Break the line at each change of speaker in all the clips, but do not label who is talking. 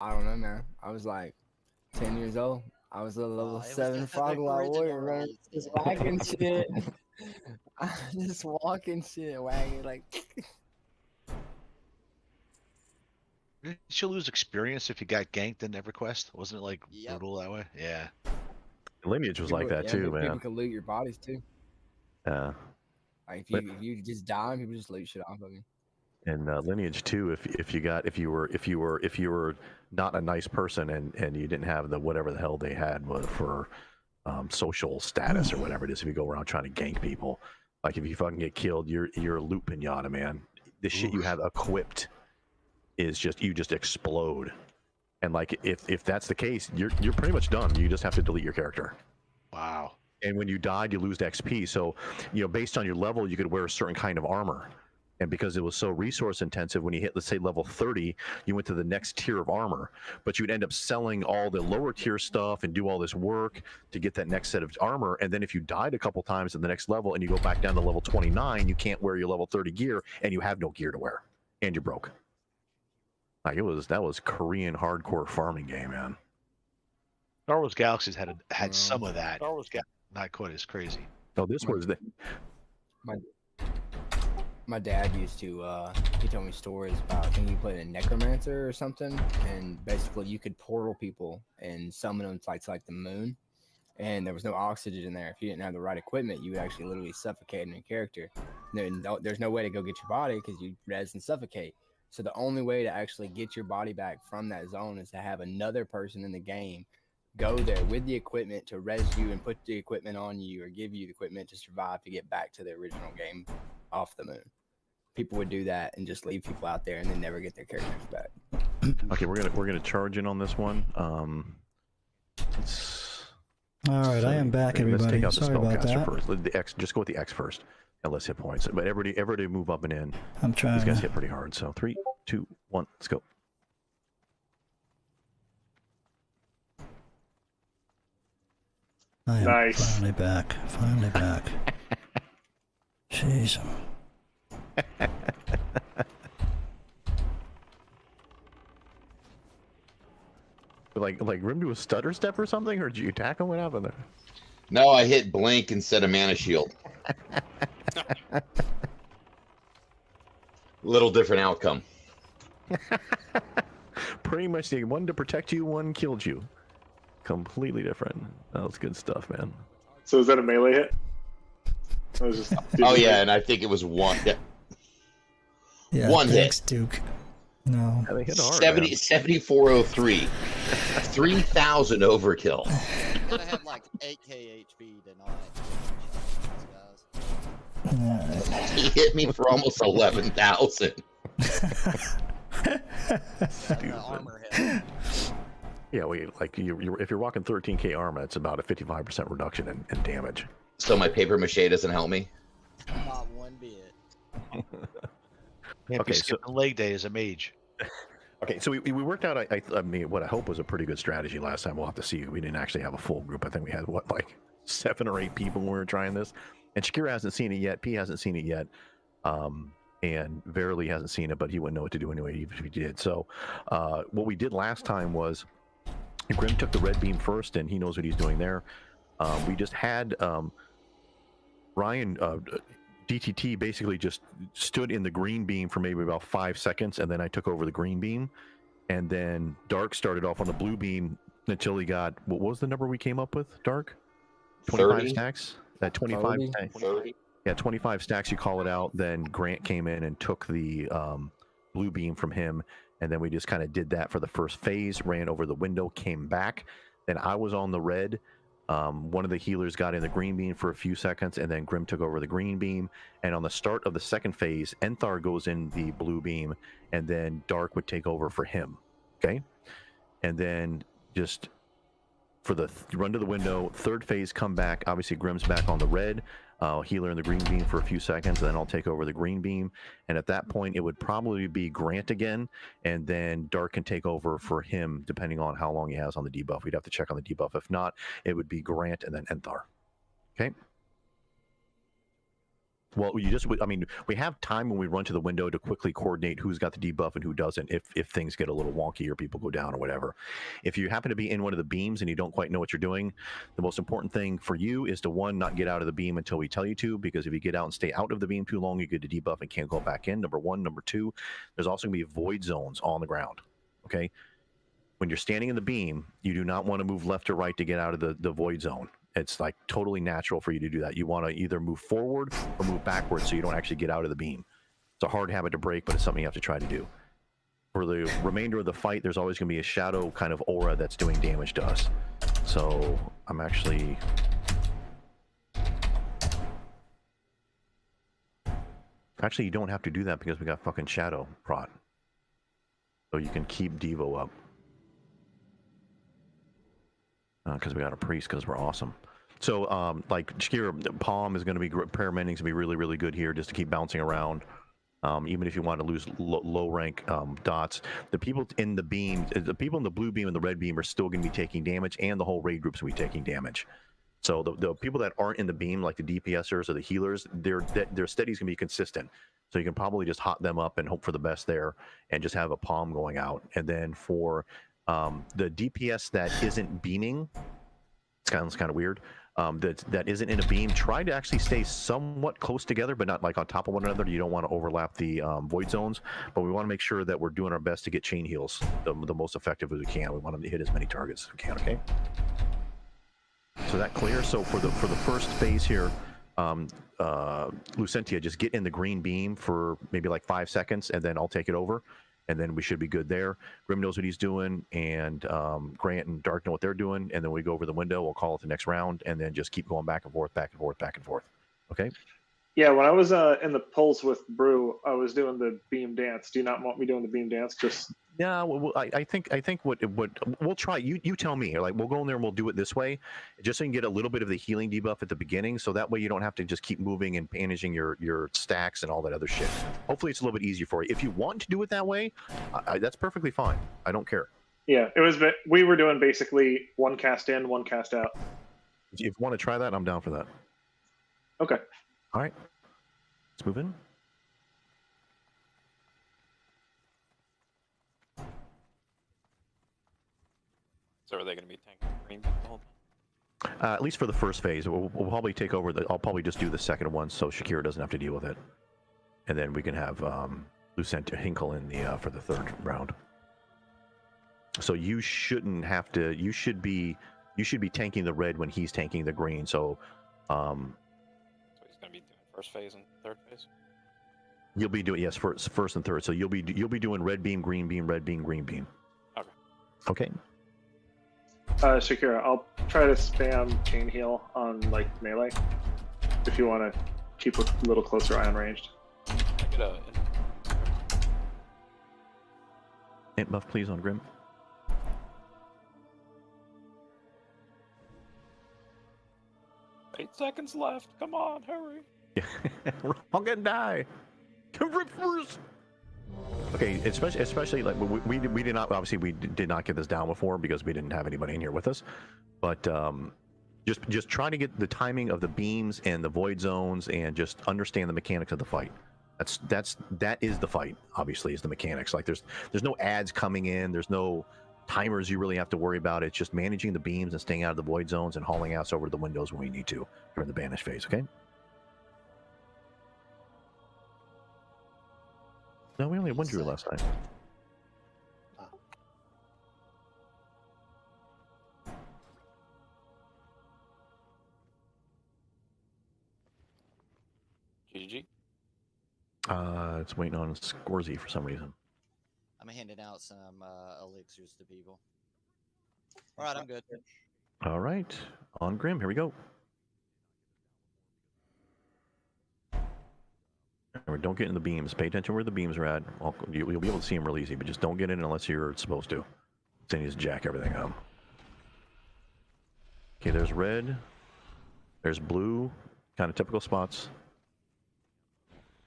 I don't know, man. I was like 10 years old. I was a level
It was
7
the
Foggle
original
warrior running,
release.
just whacking shit. I just walking shit, wagging like.
Didn't you lose experience if you got ganked in EverQuest? Wasn't it like
Yep.
brutal that way? Yeah.
Lineage was like that
Yeah,
too,
people
man.
can loot your bodies too.
Yeah.
Like
But
if you just die, people just loot shit off of you.
in Lineage 2, if you were not a nice person and you didn't have the whatever the hell they had for social status or whatever it is, if you go around trying to gank people, like if you fucking get killed, you're a loot pinata, man. The shit you have equipped is just you just explode. And like if that's the case, you're pretty much done. You just have to delete your character.
Wow.
And when you died, you lose XP. So, based on your level, you could wear a certain kind of armor. And because it was so resource intensive, when you hit, let's say, level 30, you went to the next tier of armor. But you'd end up selling all the lower tier stuff and do all this work to get that next set of armor. And then if you died a couple times at the next level and you go back down to level 29, you can't wear your level 30 gear and you have no gear to wear. And you're broke. Like that was Korean hardcore farming game, man.
Star Wars Galaxies had some of that. Star Wars Galaxies not quite as crazy.
Oh, this was the.
My dad used to. He told me stories about. I think he played a necromancer or something, and basically you could portal people and summon them to like the moon, and there was no oxygen in there. If you didn't have the right equipment, you would actually literally suffocate in your character. There's no way to go get your body because you res and suffocate. So the only way to actually get your body back from that zone is to have another person in the game go there with the equipment to res you and put the equipment on you or give you the equipment to survive to get back to the original game off the moon. People would do that and just leave people out there and then never get their characters back.
Okay, we're gonna charge in on this one.
All right, I am back, everybody.
Let's take out the
Sorry about
spellcaster
that.
first. The X, just go with the X first, and let's hit points. But everybody move up and in.
I'm trying.
These guys hit pretty hard. So 3, 2, 1, let's go.
I am
Nice.
finally back. Finally back. Jeez.
Like Grim do a stutter step or something, or did you attack him? What happened there?
No, I hit blink instead of mana shield. Little different outcome.
Pretty much the one to protect you, one killed you. Completely different. That was good stuff, man.
So is that a melee hit? I was just
Oh yeah, and I think it was one.
Yeah,
One
thanks,
hit.
Duke. No.
Yeah, they hit hard,
70,
man.
7403. 3,000 overkill.
Could have had like 8k HP to not these guys.
Alright.
He hit me for almost 11,000.
The armor hit.
Yeah, if you're rocking 13k armor, it's about a 55% reduction in damage.
So my paper mache doesn't help me.
Not one bit.
Can't
Okay,
be skipping leg day as a mage.
Okay, so we worked out. I mean, what I hope was a pretty good strategy last time. We'll have to see. We didn't actually have a full group. I think we had like 7 or 8 people when we were trying this. And Shakira hasn't seen it yet. P hasn't seen it yet. And Verily hasn't seen it, but he wouldn't know what to do anyway, even if he did. So what we did last time was Grim took the red beam first, and he knows what he's doing there. We just had Ryan DTT basically just stood in the green beam for maybe about 5 seconds, and then I took over the green beam, and then Dark started off on the blue beam until he got, what was the number we came up with, Dark? 25
30?
stacks? That 25 stacks.
30.
Yeah, 25 stacks, you call it out. Then Grant came in and took the blue beam from him, and then we just kind of did that for the first phase, ran over the window, came back. Then I was on the red. One of the healers got in the green beam for a few seconds, and then Grim took over the green beam. And on the start of the second phase, Enthar goes in the blue beam, and then Dark would take over for him. Okay? And then just for the run to the window, third phase, come back. Obviously, Grim's back on the red. Healer in the green beam for a few seconds, then I'll take over the green beam. And at that point, it would probably be Grant again, and then Dark can take over for him, depending on how long he has on the debuff. We'd have to check on the debuff. If not, it would be Grant and then Enthar. Okay? Well, I mean, we have time when we run to the window to quickly coordinate who's got the debuff and who doesn't if things get a little wonky or people go down or whatever. If you happen to be in one of the beams and you don't quite know what you're doing, the most important thing for you is to, one, not get out of the beam until we tell you to, because if you get out and stay out of the beam too long, you get a debuff and can't go back in, number one. Number two, there's also going to be void zones on the ground, okay? When you're standing in the beam, you do not want to move left or right to get out of the void zone. It's like totally natural for you to do that. You want to either move forward or move backwards so you don't actually get out of the beam. It's a hard habit to break, but it's something you have to try to do. For the remainder of the fight, there's always going to be a shadow kind of aura that's doing damage to us. So I'm actually... Actually, you don't have to do that because we got fucking shadow prot. So you can keep Devo up. Because we got a priest, because we're awesome. So, like, Shakira, Palm is going to be, paramending's going to be really, really good here just to keep bouncing around. Even if you want to lose low rank dots, the people in the beam, the people in the blue beam and the red beam are still going to be taking damage, and the whole raid group's going to be taking damage. So the people that aren't in the beam, like the DPSers or the healers, their steady's going to be consistent. So you can probably just hot them up and hope for the best there, and just have a Palm going out. And then for the DPS that isn't beaming, it's kind of weird. That isn't in a beam, try to actually stay somewhat close together, but not like on top of one another. You don't want to overlap the void zones, but we want to make sure that we're doing our best to get chain heals the most effective as we can. We want them to hit as many targets as we can. Okay. So that clear. So for the first phase here, Lucentia, just get in the green beam for maybe like 5 seconds, and then I'll take it over. And then we should be good there. Grim knows what he's doing, and Grant and Dark know what they're doing, and then we go over the window, we'll call it the next round, and then just keep going back and forth, back and forth, back and forth. Okay?
Yeah, when I was in the pulls with Brew, I was doing the beam dance. Do you not want me doing the beam dance? Just
yeah, well, I think what we'll try. You tell me. Like, we'll go in there and we'll do it this way, just so you can get a little bit of the healing debuff at the beginning. So that way you don't have to just keep moving and managing your stacks and all that other shit. Hopefully it's a little bit easier for you. If you want to do it that way, that's perfectly fine. I don't care.
Yeah, it was. We were doing basically one cast in, one cast out.
If you want to try that, I'm down for that.
Okay.
All right. Let's move in.
So are they going to be tanking green the whole time?
At least for the first phase. We'll probably take over. I'll probably just do the second one so Shakira doesn't have to deal with it. And then we can have Lucent Hinkle in the for the third round. So you shouldn't have to. You should be tanking the red when he's tanking the green. So
So he's going to be doing first phase and third phase?
you'll be doing, yes, first and third. So you'll be doing red beam, red beam, green beam.
Okay.
Okay.
Shakira, I'll try to spam chain heal on like melee if you want to keep a little closer eye on ranged.
I get a
Int buff, please, on Grim.
Eight seconds left. Come on, hurry.
We're all gonna die. Come first. Okay, especially like we did not, obviously we did not get this down before because we didn't have anybody in here with us, but just try to get the timing of the beams and the void zones and just understand the mechanics of the fight. That is the fight. Obviously, is the mechanics. Like there's no ads coming in. There's no timers you really have to worry about. It's just managing the beams and staying out of the void zones and hauling ass over the windows when we need to during the banish phase. Okay. No, we only had one Drew last time.
GG.
It's waiting on Scorzy for some reason.
I'm handing out some elixirs to people. All right, I'm good.
All right, on Grim, here we go. Remember, don't get in the beams. Pay attention where the beams are at. You'll be able to see them real easy, but just don't get in unless you're supposed to. Then you just jack everything up. Okay, there's red. There's blue. Kind of typical spots.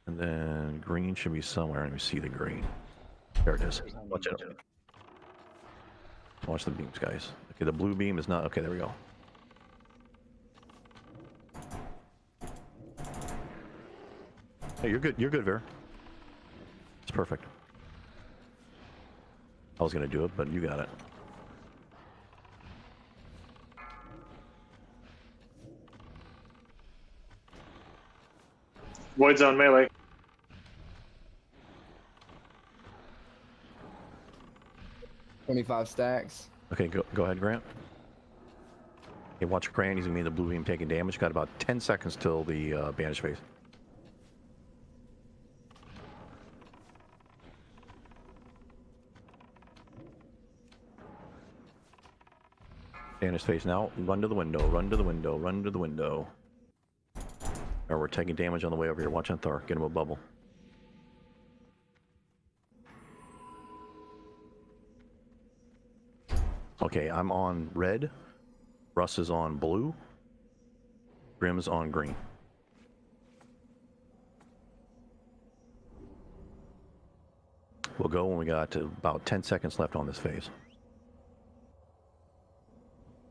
And then green should be somewhere. Let me see the green. There it is. Watch it. Watch the beams, guys. Okay, the blue beam is not... Okay, there we go. Hey, you're good. You're good, Ver. It's perfect. I was gonna do it, but you got it.
Void zone melee.
$25 stacks.
Okay, go ahead, Grant. Hey, watch Grant. He's gonna be in the blue beam taking damage. Got about 10 seconds till the bandage phase. Bandage phase now. Run to the window. Run to the window. Run to the window. Or we're taking damage on the way over here. Watch on Thor. Get him a bubble. Okay, I'm on red. Russ is on blue. Grim's on green. We'll go when we got about 10 seconds left on this phase.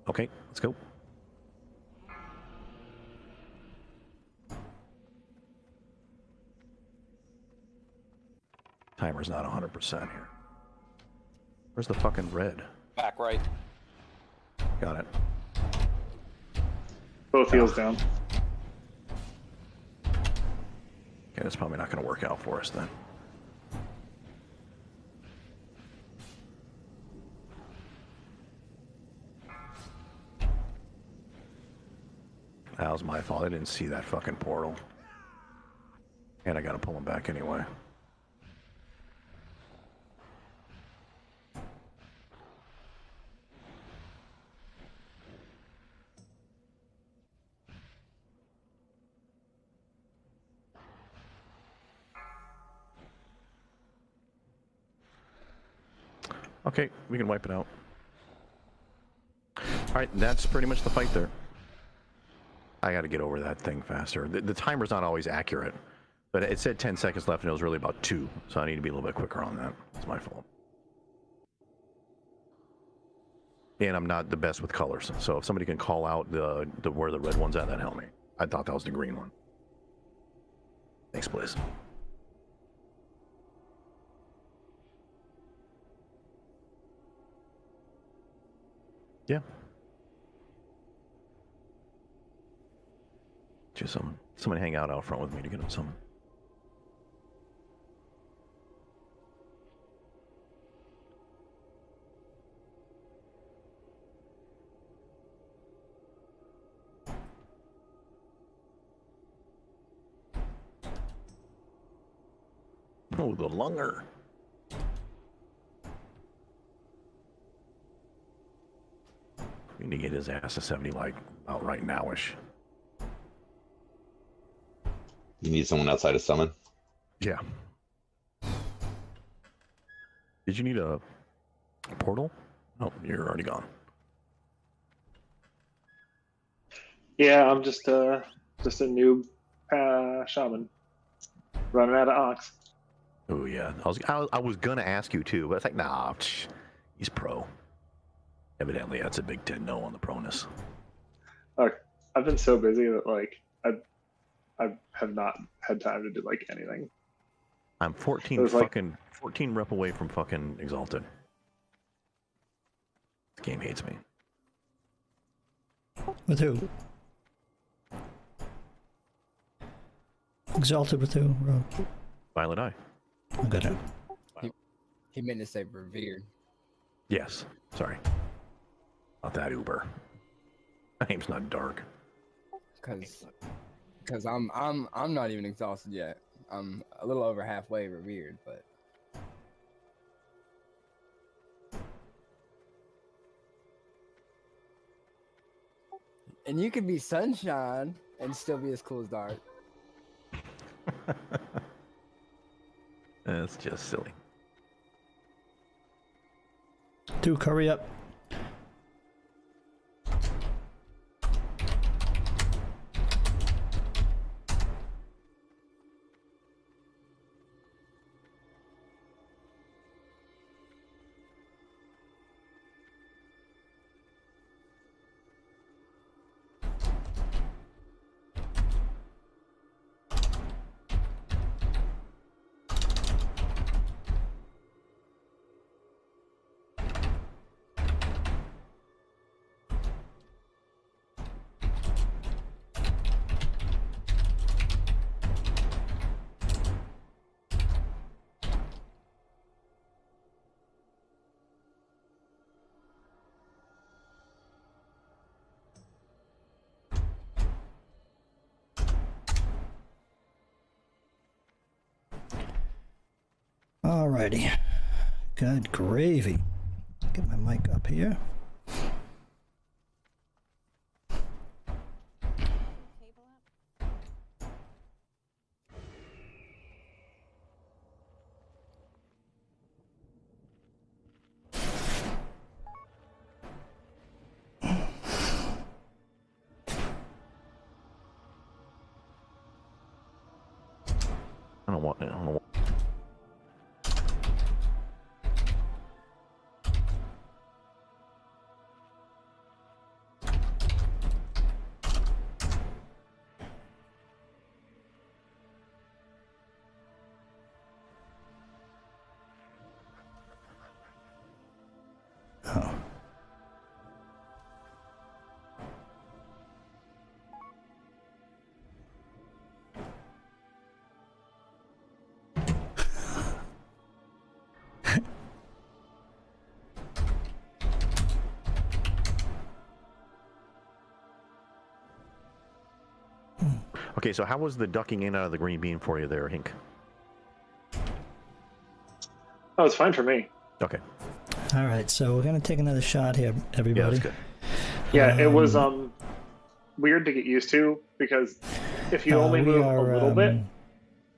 Okay, let's go. Timer's not 100% here. Where's the fucking red?
Back right.
Got it.
Both heals down.
Okay, that's probably not going to work out for us then. That was my fault. I didn't see that fucking portal. And I got to pull him back anyway. Okay, we can wipe it out. Alright, that's pretty much the fight there. I gotta get over that thing faster. The timer's not always accurate, but it said 10 seconds left and it was really about 2, so I need to be a little bit quicker on that. It's my fault. And I'm not the best with colors, so if somebody can call out the where the red one's at, that'd help me. I thought that was the green one. Thanks, please. Yeah. Just somebody hang out front with me to get him some. Oh, the lunger. We need to get his ass to 70 like out right nowish.
You need someone outside of summon?
Yeah. Did you need a portal? Oh, you're already gone.
Yeah, I'm just a noob shaman running out of ox.
Oh yeah, I was gonna ask you too, but it's like nah, he's pro. Evidently, that's a big 10 no on the proness.
Look, I've been so busy that like I have not had time to do like anything.
I'm 14 14 rep away from fucking exalted. This game hates me.
With who? Exalted with who, bro?
Violet Eye.
I got it.
He meant to say revered.
Yes. Sorry. Not that Uber. My name's not dark.
Cause I'm not even exhausted yet. I'm a little over halfway revered, but and you could be sunshine and still be as cool as dark.
That's just silly.
Duke, hurry up. Alrighty. Good gravy. Get my mic up here.
I don't want.
Oh.
Okay, so how was the ducking in out of the green bean for you there, Hink?
Oh, it's fine for me.
Okay.
All right, so we're gonna take another shot here, everybody.
Yeah, that's good.
Yeah, it was weird to get used to because if you only move a little bit,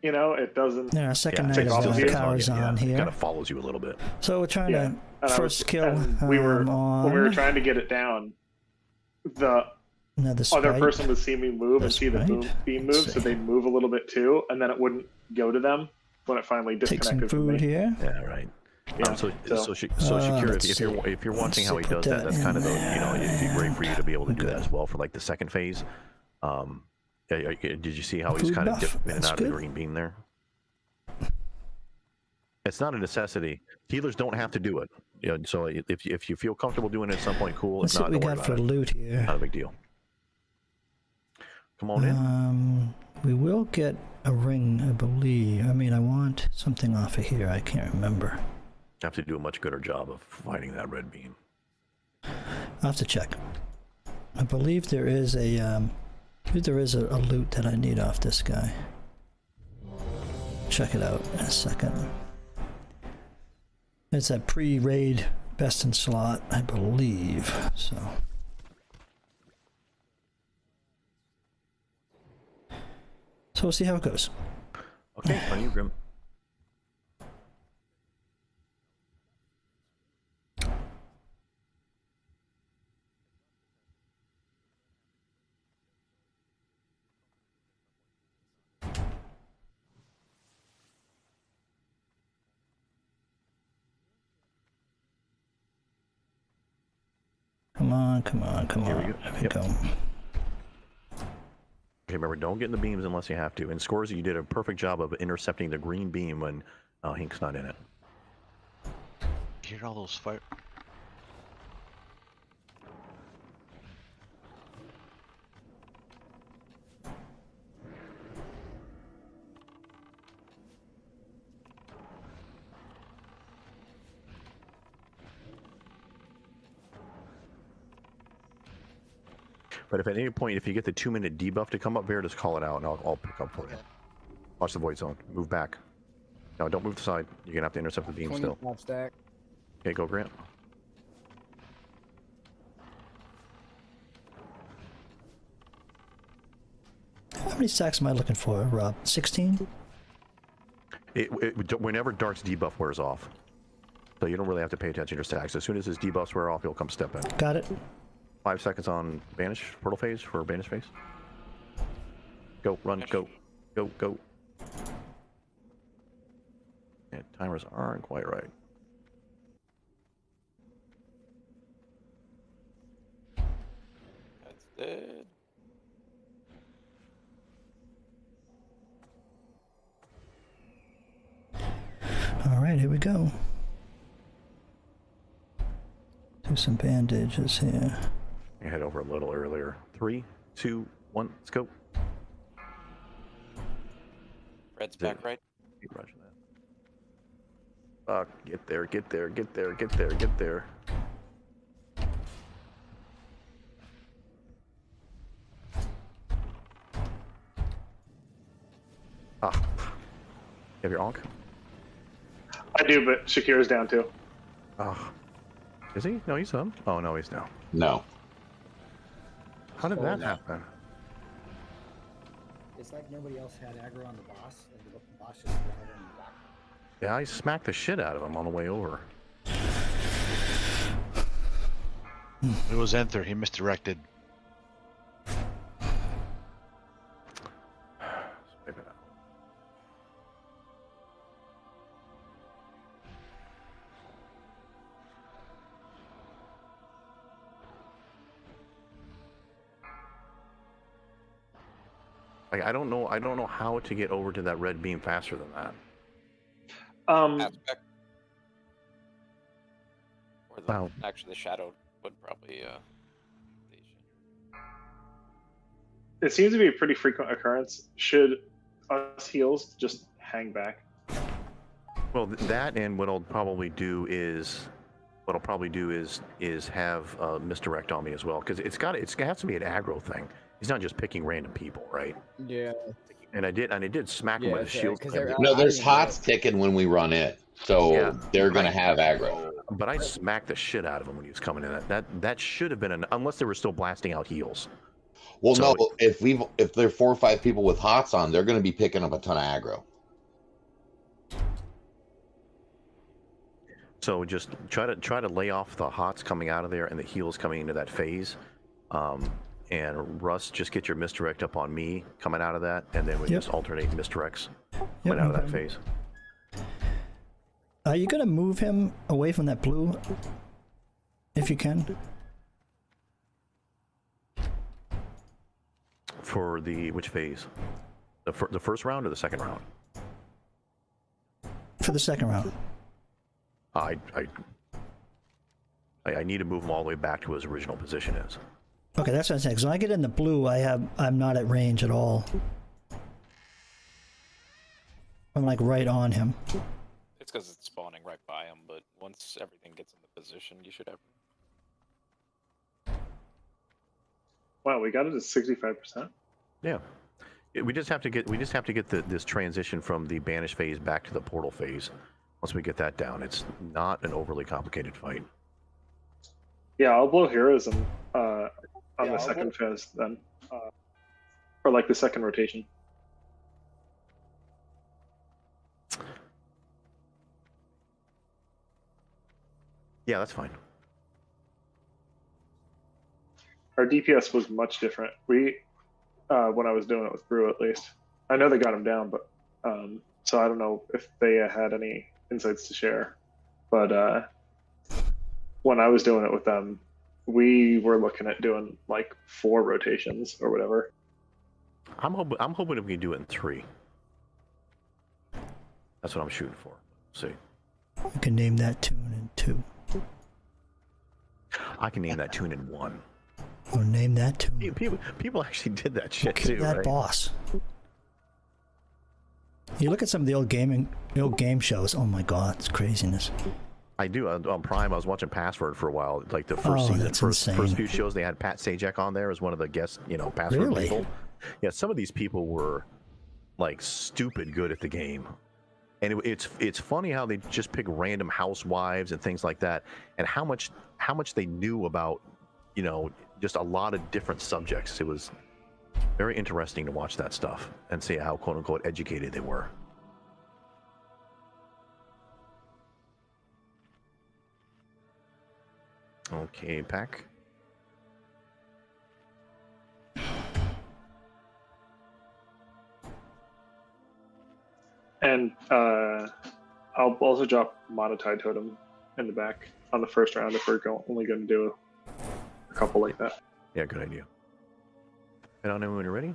you know, it doesn't.
Yeah, our second
Yeah,
night
it
of
still stays on you,
Karazhan
It
here.
kind of follows you a little bit.
So we're trying
Yeah,
to first kill
we were
on
when we were trying to get it down. The
another
other
sprite.
person would see me move and
That's
see the
right.
beam
Let's
move, so
see.
they'd move a little bit too, and then it wouldn't go to them when it finally
Take some
disconnected from
food
me.
here.
Yeah, right.
Yeah,
So
so-
Shakira,
let's
if you're
see.
watching how he
Let's
does
put
that,
that
that's kind of
in
the, you know, it'd be great for you to be able to do
Good.
that as well for like the second phase. Did you see how he's
Food
kind of
buff,
dipping in and
that's
out of the
good.
green bean there? It's not a necessity. Healers don't have to do it. You know, so if you feel comfortable doing it at some point, cool.
Let's
If
see
not,
what we
don't worry
got
about
for
it.
loot here.
Not a big deal. Come on in.
We will get a ring, I believe. I mean, I want something off of here. I can't remember.
Have to do a much better job of finding that red beam.
I'll have to check. I believe there is a loot that I need off this guy. Check it out in a second. It's a pre-raid best in slot, I believe. So we'll see how it goes.
Okay, on you, Grim.
Come on, come on, come
Here
on.
we go.
There we
Yep.
go.
Okay, remember, don't get in the beams unless you have to. And Scores, you did a perfect job of intercepting the green beam when Hink's not in it.
You hear all those fire?
But if at any point, if you get the 2-minute debuff to come up there, just call it out and I'll pick up for you.
Okay.
Watch the void zone. Move back. No, don't move to the side. You're gonna have to intercept the beam still.
25 stack.
Okay, go Grant.
How many stacks am I looking for, Rob? 16?
Whenever Dark's debuff wears off. So you don't really have to pay attention to your stacks. As soon as his debuffs wear off, he'll come step in.
Got it.
5 seconds on Banish, Portal Phase for Banish Phase. Go, run, go, go, go. Yeah, timers aren't quite right.
That's dead.
All right, here we go. Do some bandages here.
I head over a little earlier. 3, 2, 1, let's go.
Red's back right.
Keep rushing that. Get there, get there, get there, get there, get there. Ah. You have your Onk?
I do, but Shakira's down too.
Oh. Is he? No, he's up. Oh, no, he's down.
No.
How did that happen?
It's like nobody else had aggro on the boss, and the boss just ran over in the back.
Yeah, I smacked the shit out of him on the way over.
It was Enter. He misdirected.
Like, I don't know how to get over to that red beam faster than that.
Aspect. Or the,
Wow.
actually, the shadow would probably.
It seems to be a pretty frequent occurrence. Should us heals just hang back?
Well, that, and what I'll probably do is have misdirect on me as well, because it has to be an aggro thing. He's not just picking random people, right?
Yeah.
And I did smack him with a shield.
No, there's HOTS ticking when we run in, so they're gonna have aggro.
But I smacked the shit out of him when he was coming in. That should have been unless they were still blasting out heals.
Well, so, no, if there are 4 or 5 people with HOTS on, they're gonna be picking up a ton of aggro.
So just try to lay off the HOTS coming out of there and the heals coming into that phase. And Russ, just get your misdirect up on me coming out of that, and then we just alternate misdirects coming out of that phase.
Are you gonna move him away from that blue, if you can?
For which phase? The first round or the second round?
For the second round.
I need to move him all the way back to what his original position is.
Okay, that's what I'm saying. Because when I get in the blue, I'm not at range at all. I'm like right on him.
It's because it's spawning right by him, but once everything gets in the position, you should have.
Wow, we got it at 65%.
Yeah, we just have to get this transition from the banish phase back to the portal phase. Once we get that down, it's not an overly complicated fight.
Yeah, I'll blow heroism on the second phase then, or like the second rotation.
Yeah, that's fine.
Our DPS was much different. We, when I was doing it with Brew at least, I know they got him down, but so I don't know if they had any insights to share. But when I was doing it with them, we were looking at doing like 4 rotations or whatever.
I'm hoping we can do it in 3. That's what I'm shooting for. See.
You can name that tune in 2.
I can name that tune in 1.
Or name that tune.
People actually did that shit
too, that
right?
boss. You look at some of the old game shows. Oh my God, it's craziness.
I do. On Prime, I was watching Password for a while. Like the first season, first few shows, they had Pat Sajak on there as one of the guest, Password people. Yeah, some of these people were like stupid good at the game, and it's funny how they just pick random housewives and things like that, and how much they knew about, just a lot of different subjects. It was very interesting to watch that stuff and see how quote unquote educated they were. Okay, Pack.
And I'll also drop Monetide Totem in the back on the first round if we're only going to do a couple like that.
Yeah, good idea. I don't know when you're ready.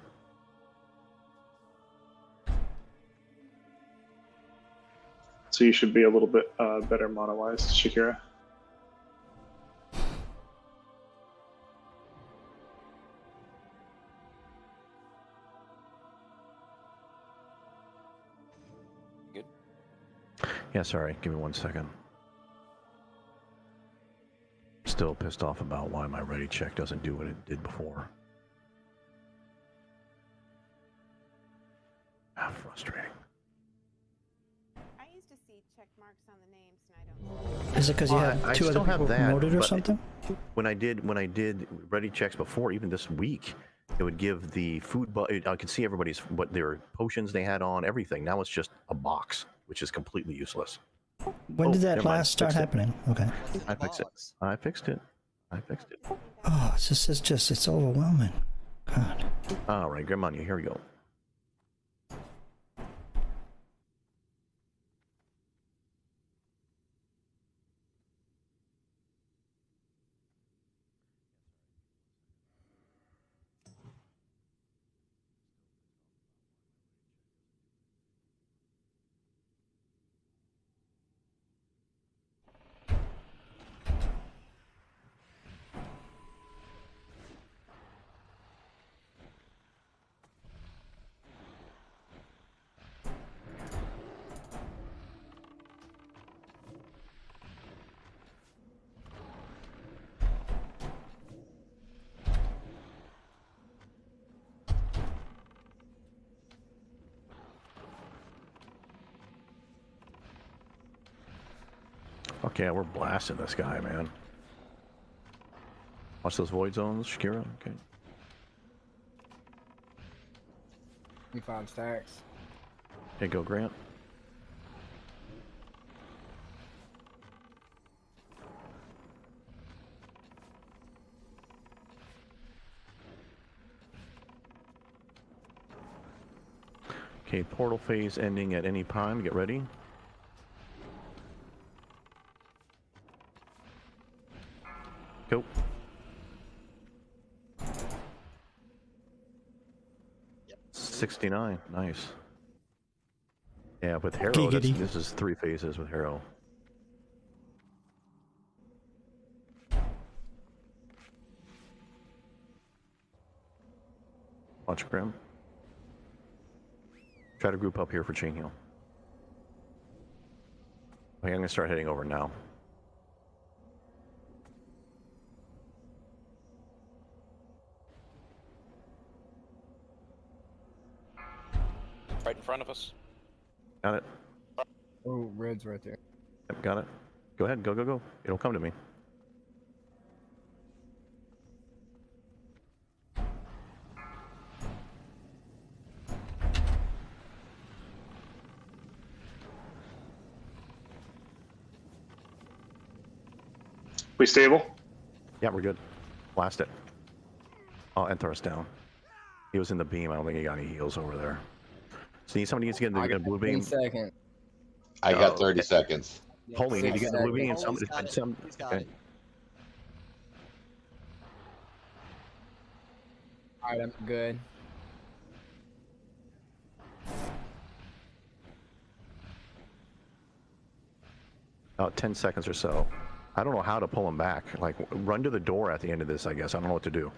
So you should be a little bit better mono-wise, Shakira.
Good.
Yeah, sorry. Give me 1 second. Still pissed off about why my ready check doesn't do what it did before. Frustrating.
I used to see check marks on the
Is it because you had
I
two other
still have
people
that,
promoted or
but
something?
When I did ready checks before, even this week, it would give the food. I could see everybody's what their potions they had on, everything. Now it's just a box, which is completely useless.
When did that
never mind.
last start
Fixed it.
happening? Okay.
What's in the
I fixed it.
box?
I fixed it. I fixed it.
Oh, it's overwhelming. God.
All right, Grimania, here we go. Okay, we're blasting this guy, man. Watch those void zones, Shakira. Okay.
25 stacks.
Okay, go Grant. Okay, portal phase ending at any time. Get ready. Go.
Yep.
69. Nice. Yeah, with Harrow,
Giggity.
this is 3 phases with Harrow. Watch Grim. Try to group up here for chain heal. Okay, I'm gonna start heading over now.
Right in front of us.
Got it.
Oh, red's right there.
Yep, got it. Go ahead, go, go, go. It'll come to me.
We stable?
Yeah, we're good. Blast it. Oh, Enthar's down. He was in the beam. I don't think he got any heals over there. So somebody needs to get in the blue beam.
10 seconds.
I got
Oh,
30
okay.
seconds.
Holy, need to get in the blue beam.
Holy's
Somebody,
got it.
some.
He's got
Okay.
it.
Alright, I'm good.
About 10 seconds or so. I don't know how to pull him back. Like, run to the door at the end of this, I guess. I don't know what to do.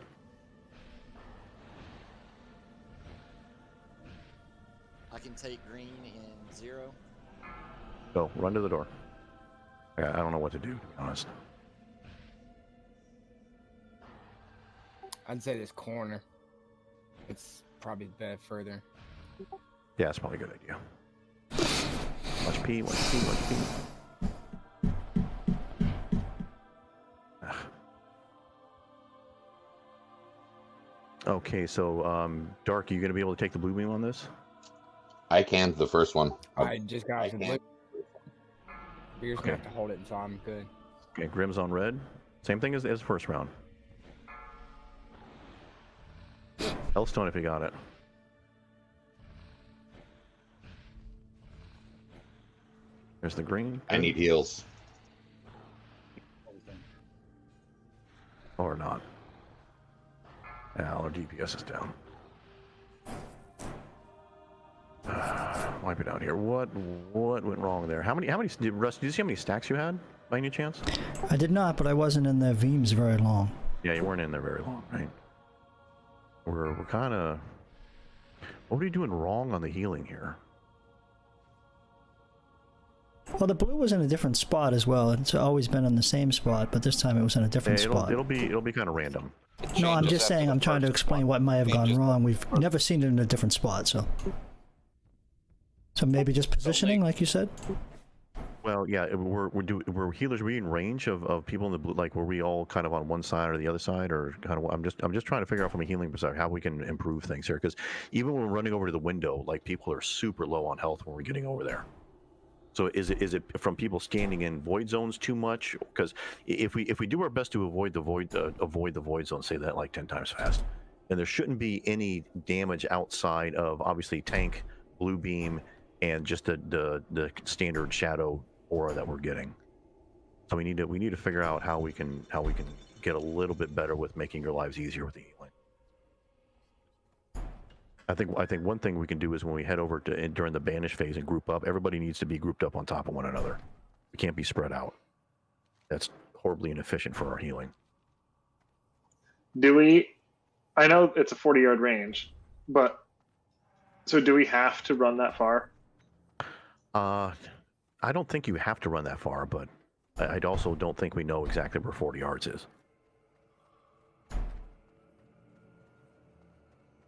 I can take green in 0.
Go, run to the door. I don't know what to do, to be honest.
I'd say this corner. It's probably bad further.
Yeah, it's probably a good idea. Watch P, watch P, watch P. Ugh. Okay, so, Dark, are you going to be able to take the blue beam on this?
I can, the first one.
I just got
I
some
can't.
blue. You're just gonna have to hold it until I'm good.
Okay, Grim's on red. Same thing as first round. Hellstone if you got it. There's the green.
I need heals.
Or not. Yeah, our DPS is down. Wipe it out here. What went wrong there? How many did Russ, did you see how many stacks you had by any chance?
I did not, but I wasn't in the Veeams very long.
Yeah, you weren't in there very long, right? We're kind of. What are you doing wrong on the healing here?
Well, the blue was in a different spot as well. It's always been in the same spot, but this time it was in a different spot.
It'll be kind of random.
No, I'm
Changes
just saying.
after
I'm
the
trying to
first
explain
one.
what might have gone
Changes
wrong.
after
We've
the first
never seen it in a different spot, so maybe just positioning, like you said.
Well, yeah, were healers? Were we in range of people in the blue? Like, were we all kind of on one side or the other side, or kind of? I'm just trying to figure out from a healing perspective how we can improve things here. Because even when we're running over to the window, like people are super low on health when we're getting over there. So is it from people standing in void zones too much? Because if we do our best to avoid the void zone, say that like 10 times fast, then there shouldn't be any damage outside of obviously tank, blue beam, and just the standard shadow aura that we're getting. So we need to figure out how we can get a little bit better with making your lives easier with the healing. I think one thing we can do is when we head over to during the banish phase and group up, everybody needs to be grouped up on top of one another. We can't be spread out. That's horribly inefficient for our healing.
Do we? I know it's a 40-yard range, but so do we have to run that far?
I don't think you have to run that far, but I also don't think we know exactly where 40 yards is. You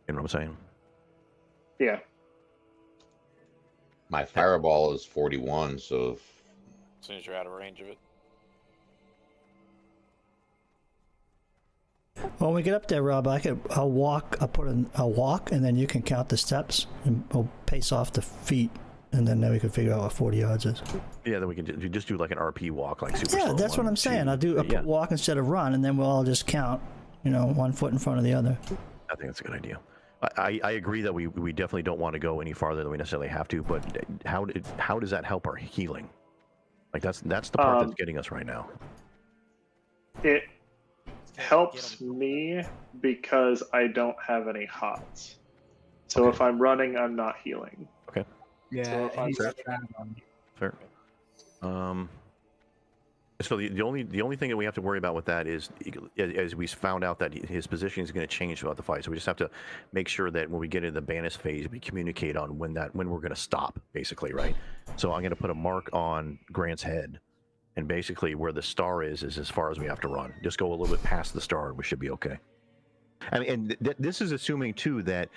know what I'm saying?
Yeah.
My fireball is 41, so
As soon as you're out of range of it.
When we get up there, Rob, I'll walk. I'll walk, and then you can count the steps, and we'll pace off the feet, and then we can figure out what 40 yards is.
Yeah, then we can just do like an RP walk, like super.
Yeah, that's what I'm saying. I'll put walk instead of run, and then we'll all just count. 1 foot in front of the other.
I think that's a good idea. I agree that we definitely don't want to go any farther than we necessarily have to, but how does that help our healing? Like that's the part that's getting us right now.
It helps me because I don't have any hots. So if I'm running, I'm not healing.
Okay.
Yeah,
So if I'm
Fair. So the only thing that we have to worry about with that is, as we found out that his position is going to change throughout the fight. So we just have to make sure that when we get into the banish phase, we communicate on when we're going to stop, basically, right? So I'm going to put a mark on Grant's head, and basically where the star is as far as we have to run. Just go a little bit past the star, we should be okay. I mean, and this is assuming too that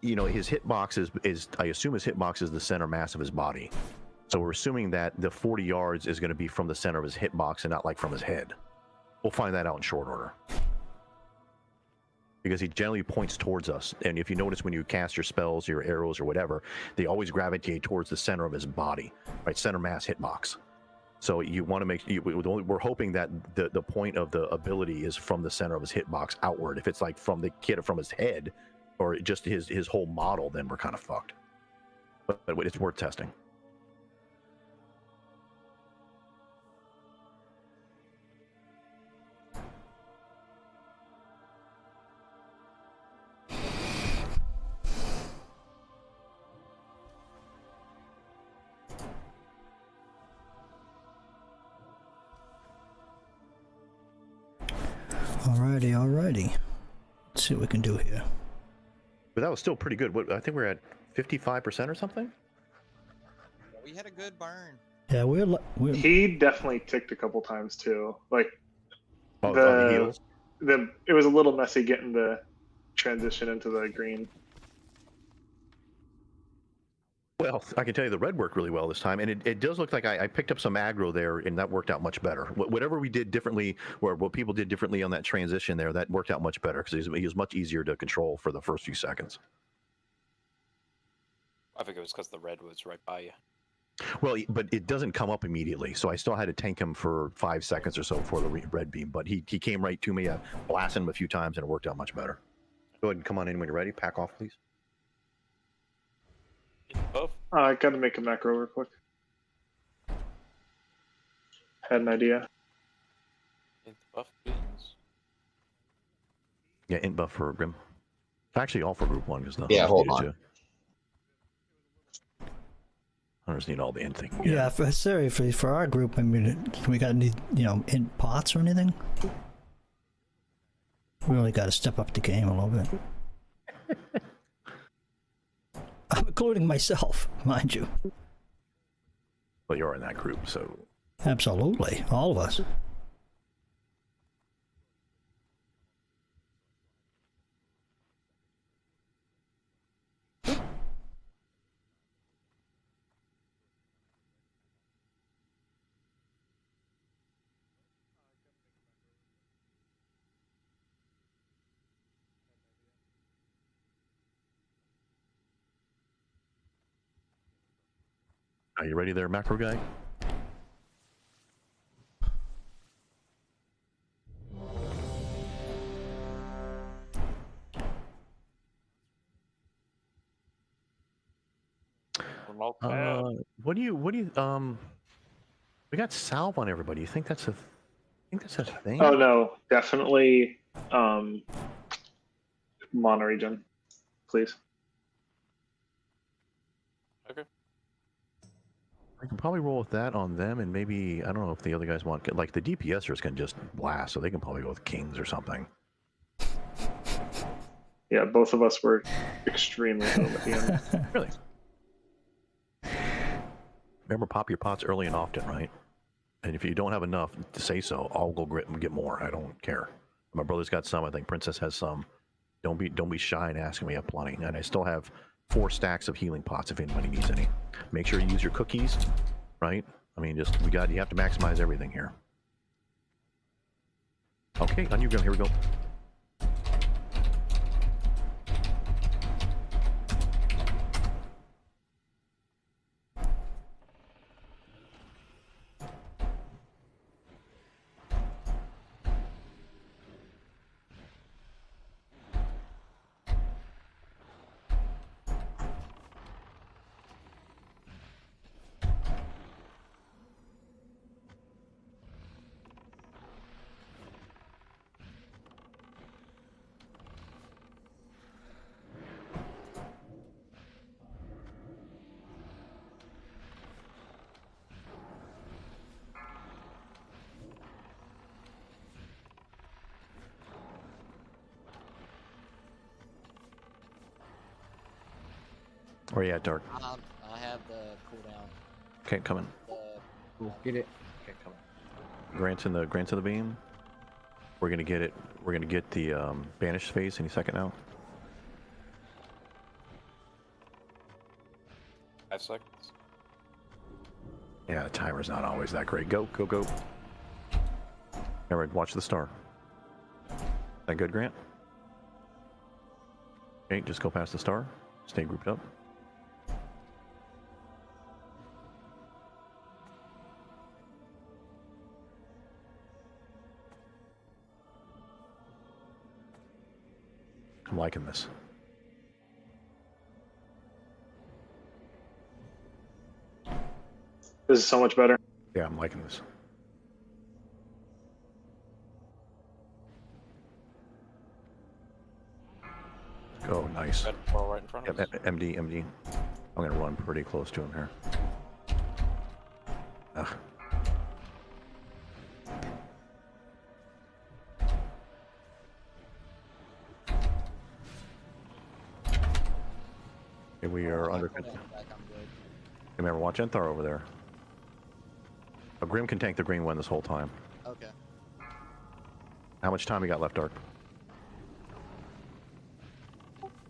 his hitbox is I assume his hitbox is the center mass of his body. So we're assuming that the 40 yards is going to be from the center of his hitbox and not like from his head. We'll find that out in short order. Because he generally points towards us. And if you notice when you cast your spells, your arrows or whatever, they always gravitate towards the center of his body, right? Center mass hitbox. So you want to we're hoping that the point of the ability is from the center of his hitbox outward. If it's like from the kid or from his head or just his whole model, then we're kind of fucked. But it's worth testing.
Alrighty. Let's see what we can do here.
But that was still pretty good. I think we're at 55% or something.
We had a good burn.
Yeah, we're
He definitely ticked a couple times too. Like
on the heels.
It was a little messy getting the transition into the green.
Well, I can tell you the red worked really well this time, and it does look like I picked up some aggro there, and that worked out much better. Whatever we did differently, or what people did differently on that transition there, that worked out much better because he was much easier to control for the first few seconds.
I think it was because the red was right by you.
Well, but it doesn't come up immediately, so I still had to tank him for 5 seconds or so before the red beam, but he came right to me. I blasted him a few times, and it worked out much better. Go ahead and come on in when you're ready. Pack off, please.
I gotta make a macro real quick. Had an idea.
Int buff beans.
Yeah, int buff for Grim. Actually, all for group 1 because
Yeah, hold on.
Hunters need all the int thing.
Yeah, for our group, I mean, we got any int pots or anything? We really got to step up the game a little bit. I'm including myself, mind you.
Well, you're in that group, so...
Absolutely. All of us.
Are you ready there, macro guy?
Remote tab.
What do you we got salve on everybody. You think that's a thing?
Oh no, definitely monoregion, please.
Okay.
I can probably roll with that on them, and maybe I don't know if the other guys want, like the DPSers can just blast, so they can probably go with kings or something.
Yeah, both of us were extremely low at the end.
Really? Remember, pop your pots early and often, right? And if you don't have enough to say so, I'll go get more. I don't care. My brother's got some. I think Princess has some. Don't be shy and ask me. I have plenty, and I still have 4 stacks of healing pots if anybody needs any. Make sure you use your cookies, right? I mean, you have to maximize everything here. Okay, on you go. Here we go. Where you at, Dark?
I have the cooldown.
Okay, coming.
Get it.
Okay, coming.
Grant's in the beam. We're gonna get it. We're gonna get the banished phase any second now.
5 seconds.
Yeah, the timer's not always that great. Go, go, go. All right, watch the star. That good, Grant? Okay, just go past the star. Stay grouped up. I'm liking this.
This is so much better.
Yeah, I'm liking this. Go, nice.
Red ball right in front of us.
MD. I'm gonna run pretty close to him here. Ugh. Okay, we are under. Remember, watch Enthar over there. A Grim can tank the green one this whole time.
Okay.
How much time you got left, Dark?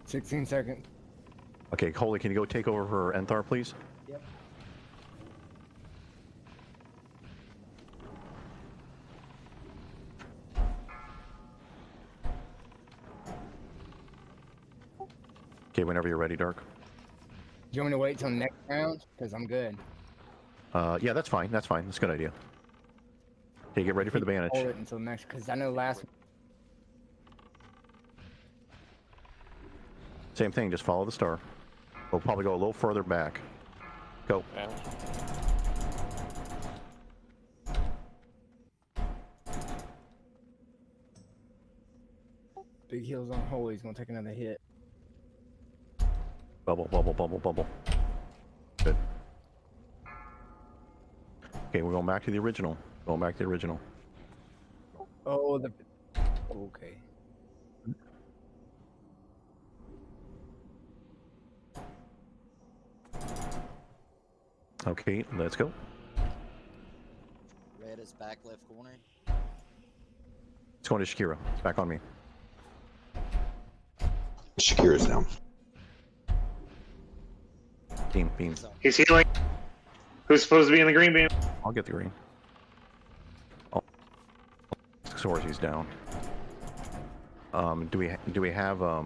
16 seconds.
Okay, Holy, can you go take over for Enthar, please?
Yep.
Okay, whenever you're ready, Dark.
Do you want me to wait till next round? Because I'm good.
Yeah, that's fine. That's fine. That's a good idea. Okay, get ready for the banish.
Hold it until next, because I know last.
Same thing, just follow the star. We'll probably go a little further back. Go.
Banish.
Big heals on Holy. He's gonna take another hit.
Bubble, bubble, bubble, bubble. Good. Okay, we're going back to the original. Going back to the original.
Oh, the. Okay.
Okay, let's go.
Red is back left corner.
It's going to Shakira. It's back on me.
Shakira's down.
Beam.
He's healing. Who's supposed to be in the green beam?
I'll get the green. Oh, Sorzy's down. Do we have a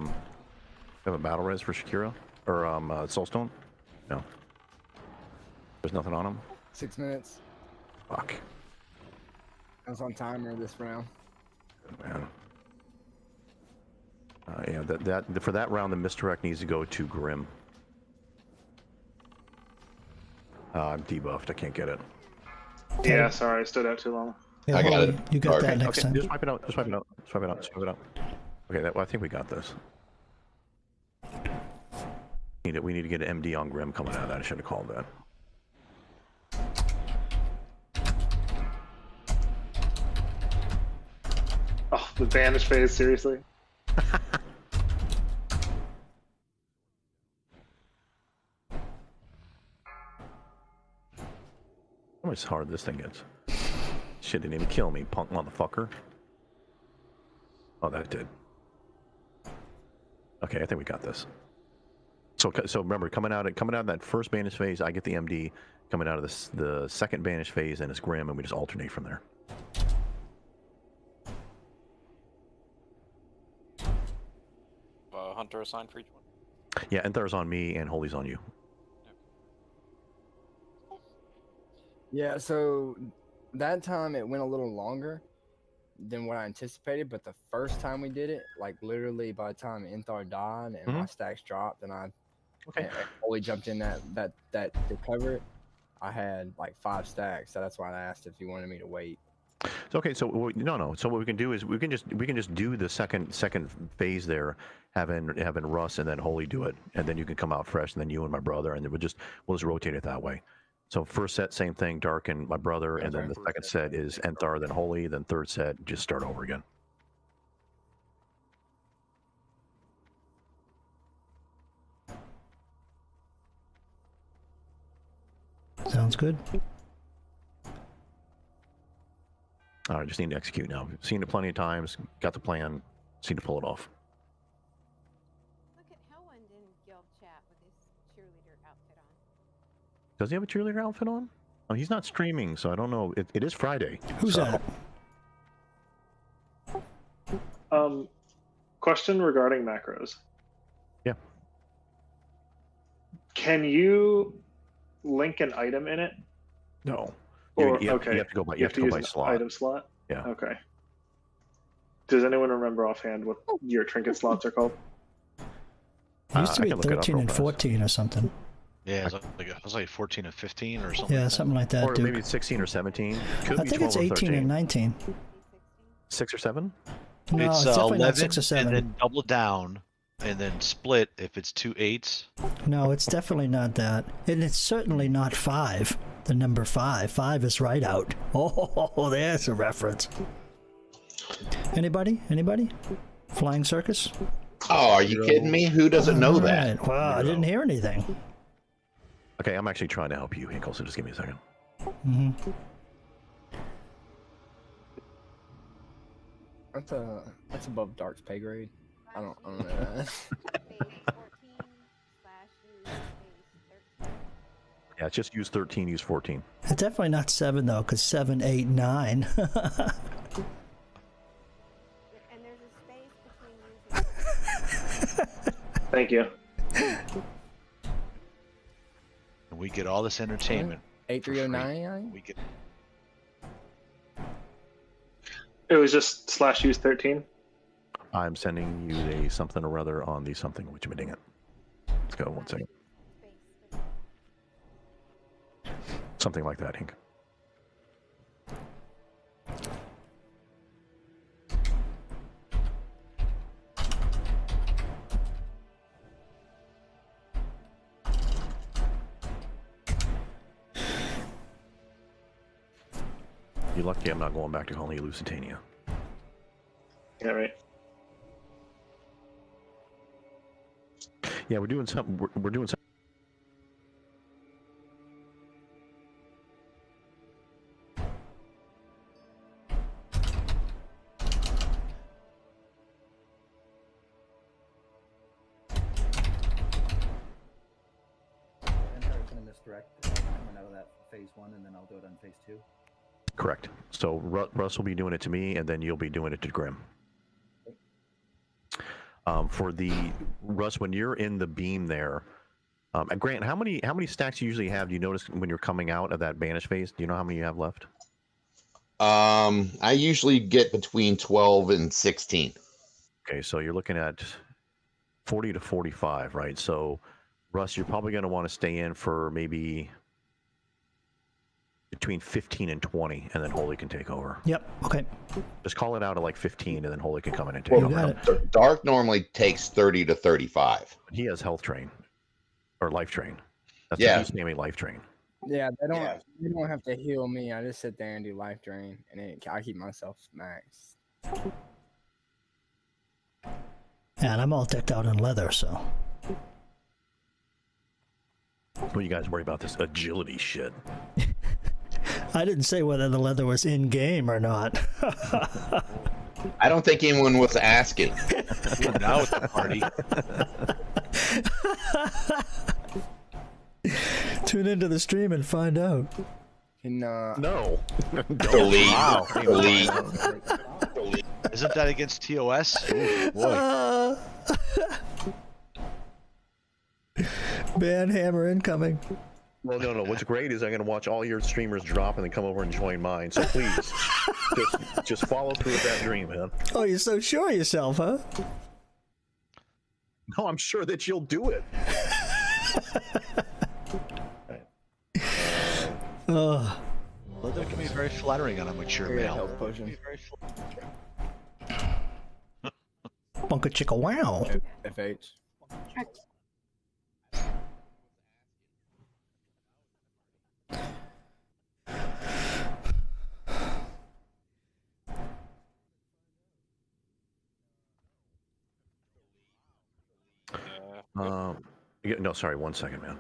battle res for Shakira or Soulstone? No. There's nothing on him?
6 minutes.
Fuck.
I was on timer this round.
Good man. Yeah, that for that round, the misdirect needs to go to Grim. I'm debuffed. I can't get it.
Yeah, sorry, I stood out too long.
Yeah,
I got
Holly,
it.
You got
Okay.
that next
Okay,
time.
just wipe it out. Just wipe it out. Just wipe it out. Just wipe it out. Okay, well, I think we got this. We need to get an MD on Grim coming out of that. I should have called that.
Oh, the banish phase, seriously?
How much hard this thing gets? Shit didn't even kill me, punk motherfucker. Oh, that did. Okay, I think we got this. So remember, coming out of that first banish phase, I get the MD. Coming out of the second banish phase, and it's Grim, and we just alternate from there.
Hunter assigned for each one.
Yeah, Enthar's on me, and Holy's on you.
Yeah, so that time it went a little longer than what I anticipated, but the first time we did it, like literally by the time Enthar died and my stacks dropped and I Holy jumped in that to cover it, I had like 5 stacks, so that's why I asked if you wanted me to wait.
Okay, so no. So what we can do is we can just do the second phase there, having Russ and then Holy do it, and then you can come out fresh, and then you and my brother, and then we'll just rotate it that way. So first set, same thing, Dark and my brother, and then the second set is Enthar, then Holy, then third set, just start over again.
Sounds good.
All right, just need to execute now. Seen it plenty of times, got the plan, just need to pull it off.
Look at Helen in guild chat with his cheerleader outfit on.
Does he have a cheerleader outfit on? Oh, he's not streaming, so I don't know. It is Friday.
Who's that?
Question regarding macros.
Yeah.
Can you link an item in it?
No.
Or
you have
okay,
to go by,
you have to use
by
an
slot.
item slot.
Yeah.
Okay. Does anyone remember offhand what your trinket slots are called?
It used to
I
be
can look it up
13
real
and
fast.
14 or something.
Yeah, it was like 14 and 15 or something.
Yeah,
like
something like that,
Or
dude.
maybe it's 16 or 17. Could
I
be
think
12
it's
or
18
13.
and 19.
6 or 7?
No,
it's
it's definitely
11
not 6 or 7.
and then double down, and then split if it's 2 8s.
No, it's definitely not that. And it's certainly not 5. The number 5. 5 is right out. Oh, there's a reference. Anybody? Flying Circus?
Oh, are you kidding me? Who doesn't know that?
Right. Well, I didn't hear anything.
Okay, I'm actually trying to help you, Hinkle, so just give me a second.
Mm-hmm.
That's above Dark's pay grade. I don't know that.
Yeah, it's just use 13, use 14.
It's definitely not 7, though, because 7, 8, 9.
And there's a space between using.
Thank you.
And we get all this entertainment.
8309.
We get
It was just /use 13.
I'm sending you a something or other on the something which I'm hitting it. Let's go, 1 second. Something like that, Hink. You're lucky I'm not going back to calling you Lusitania.
Yeah, right.
Yeah, we're doing something. We're doing something.
Misdirect coming out of that phase 1, and then I'll do it on phase 2.
Correct. So Russ will be doing it to me, and then you'll be doing it to Grim. For the Russ, when you're in the beam there, And Grant, how many stacks you usually have? Do you notice when you're coming out of that banish phase? Do you know how many you have left?
I usually get between 12 and 16.
Okay, so you're looking at 40 to 45, right? So, Russ, you're probably going to want to stay in for maybe between 15 and 20, and then Holy can take over.
Yep. Okay.
Just call it out at like 15, and then Holy can come in and take
Well,
over.
got it.
Dark normally takes 30 to 35.
He has health train or life train. That's
Yeah.
what he's naming life train.
Yeah, they don't have to heal me. I just sit there and do life drain, and then I keep myself max.
And I'm all decked out in leather, so.
Well, you guys worry about this agility shit.
I didn't say whether the leather was in game or not.
I don't think anyone was asking.
Now at the party.
Tune into the stream and find out.
No.
Delete.
Wow.
Delete.
Isn't that against TOS? Ooh, boy.
Ban hammer incoming.
Well, no. What's great is I'm going to watch all your streamers drop and then come over and join mine. So please, just follow through with that dream, man.
Oh, you're so sure of yourself, huh?
No, I'm sure that you'll do it.
Oh.
Well, that can be very flattering on a mature male.
Health potion.
Bunka chicka wow.
FH.
No, sorry, 1 second, man.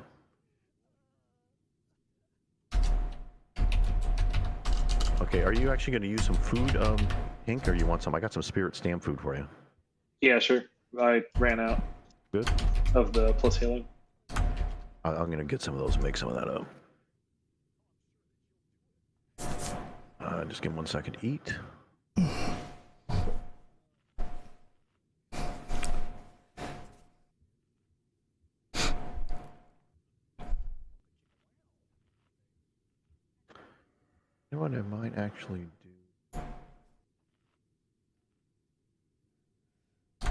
Okay, are you actually going to use some food, Hink, or you want some? I got some spirit stam food for you.
Yeah, sure. I ran out
Good.
of the plus healing.
I'm going to get some of those and make some of that up. Just give me 1 second to eat. You know what I might actually do?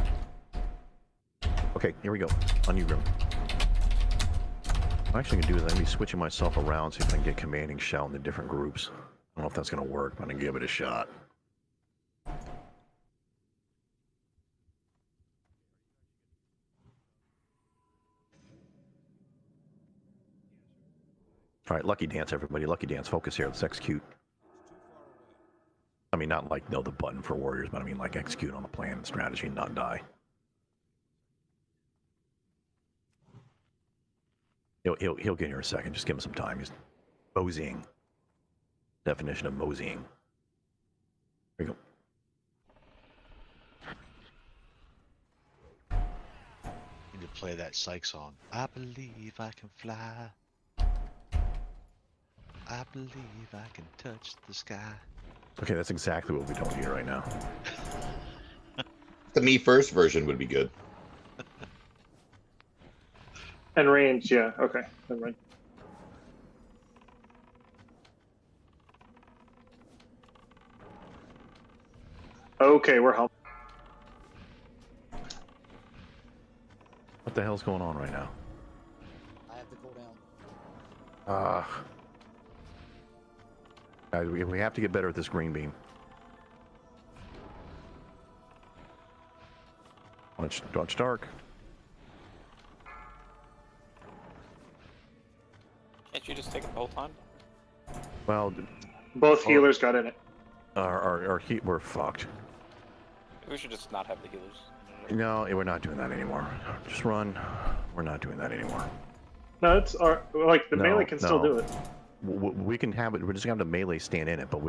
Okay, here we go. On you, Grim. What I'm actually going to do is I'm going to be switching myself around, see if I can get commanding shell in the different groups. I don't know if that's going to work, but I'm going to give it a shot. All right, lucky dance, everybody. Lucky dance. Focus here. Let's execute. I mean, not like know the button for warriors, but I mean like execute on the plan and strategy and not die. He'll get here in a second. Just give him some time. He's moseying. Definition of moseying. Here we
You need to play that psych song. I believe I can fly. I believe I can touch the sky.
Okay, that's exactly what we're doing here right now.
The Me First version would be good.
And range, yeah. Okay, never mind. Okay, we're home.
What the hell's going on right now?
I have to cool down.
Guys, we have to get better at this green beam. Dodge dark.
Can't you just take it the whole time?
Well,
Both healers got in it.
our heat, we're fucked.
We should just not have the healers.
No, we're not doing that anymore. Just run. We're not doing that anymore.
No, it's our like the
No,
melee can still
no.
do it.
We can have it. We're just gonna have the melee stand in it, but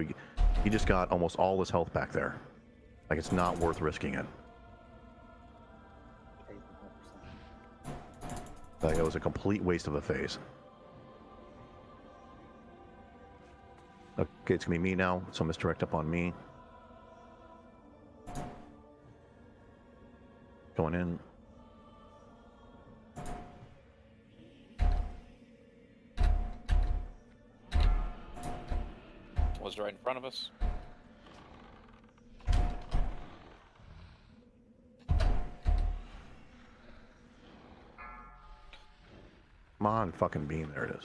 he just got almost all his health back there. Like it's not worth risking it. Like it was a complete waste of a phase. Okay, it's gonna be me now, so misdirect up on me. Going in.
right in front of us.
Come on, fucking beam. There it is.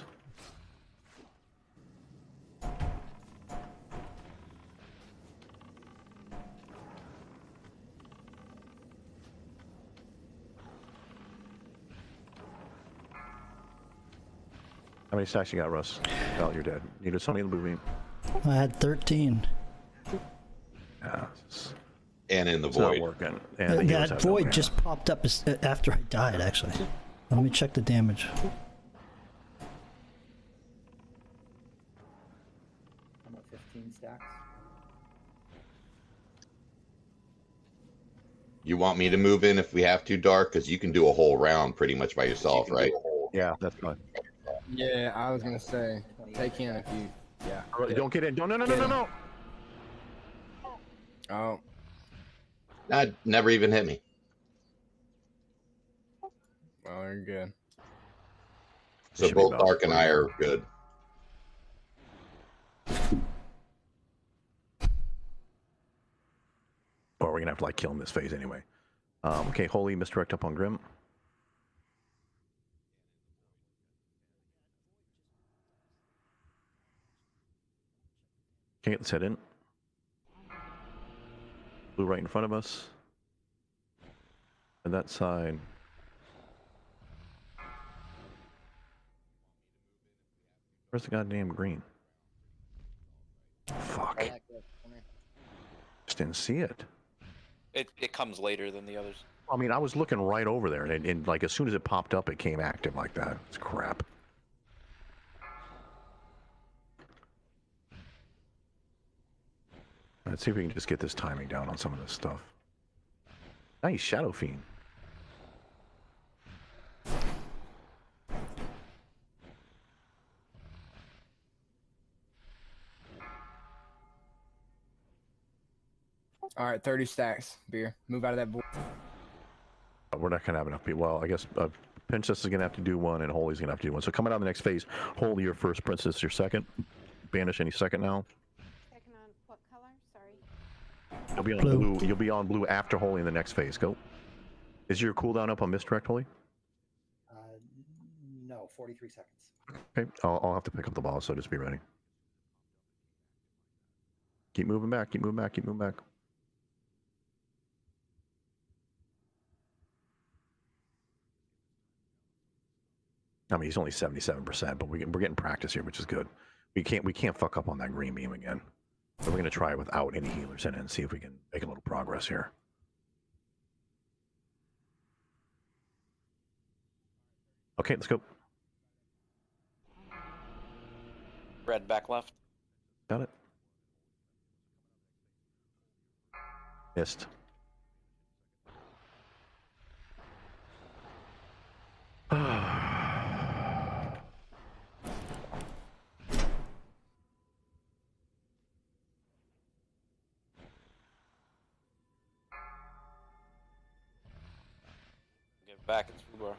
How many stacks you got, Russ? Oh, you're dead. You did something in the blue beam.
I had 13.
Yeah,
And in the
it's
void.
not working. And the healers
That
have no
void
mana.
just popped up after I died, actually. Let me check the damage.
I'm at 15 stacks.
You want me to move in if we have to, Dark? Because you can do a whole round pretty much by yourself, right?
Yeah, that's fine.
Yeah, I was gonna say, take in if you. Yeah.
Don't get in. Don't. No.
Oh.
That never even hit me.
Well, you're good.
So
Should be
both
about
Dark and I
30.
are good.
Or we're gonna have to like kill him this phase anyway. Okay, holy misdirect up on Grim. Okay, let's head in. Blue right in front of us. And that side. Where's the goddamn green? Fuck. Just didn't see it.
It comes later than the others.
I mean, I was looking right over there, and like as soon as it popped up, it came active like that. It's crap. Let's see if we can just get this timing down on some of this stuff. Nice, Shadow Fiend.
All right, 30 stacks. Beer. Move out of that void.
We're not going to have enough people. Well, I guess Princess is going to have to do one, and Holy's going to have to do one. So coming out of the next phase, Holy your first, Princess your second. Banish any second now.
Second on what color? Sorry.
You'll be on blue. You'll be on blue after Holy in the next phase. Go. Is your cooldown up on Misdirect, Holy?
No, 43 seconds.
Okay, I'll have to pick up the ball, so just be ready. Keep moving back. Keep moving back. Keep moving back. I mean, he's only 77%, but we're getting practice here, which is good. We can't fuck up on that green beam again. So we're gonna try it without any healers in it and see if we can make a little progress here. Okay, let's go.
Red back left.
Got it. Missed.
Get back. It's Fubar.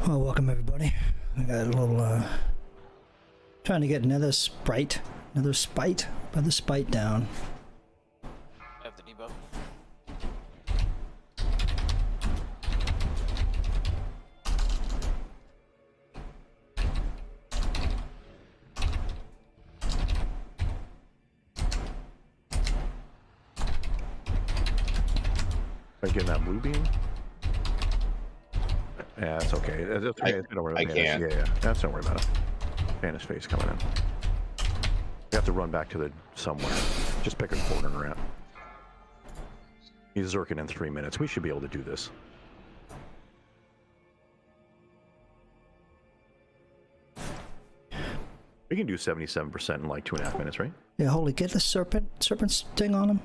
Well, welcome everybody. I got a little trying to get another spite by the spite down.
I have the debuff.
Are you getting that blue beam? Yeah, that's okay. That's okay. Don't worry about
I can't.
Yeah, that's don't worry about it. Banish face coming in. We have to run back to the somewhere. Just pick a corner around. He's zerking in 3 minutes. We should be able to do this. We can do 77% in like 2.5 minutes, right?
Yeah, Holy, get the serpent sting on him.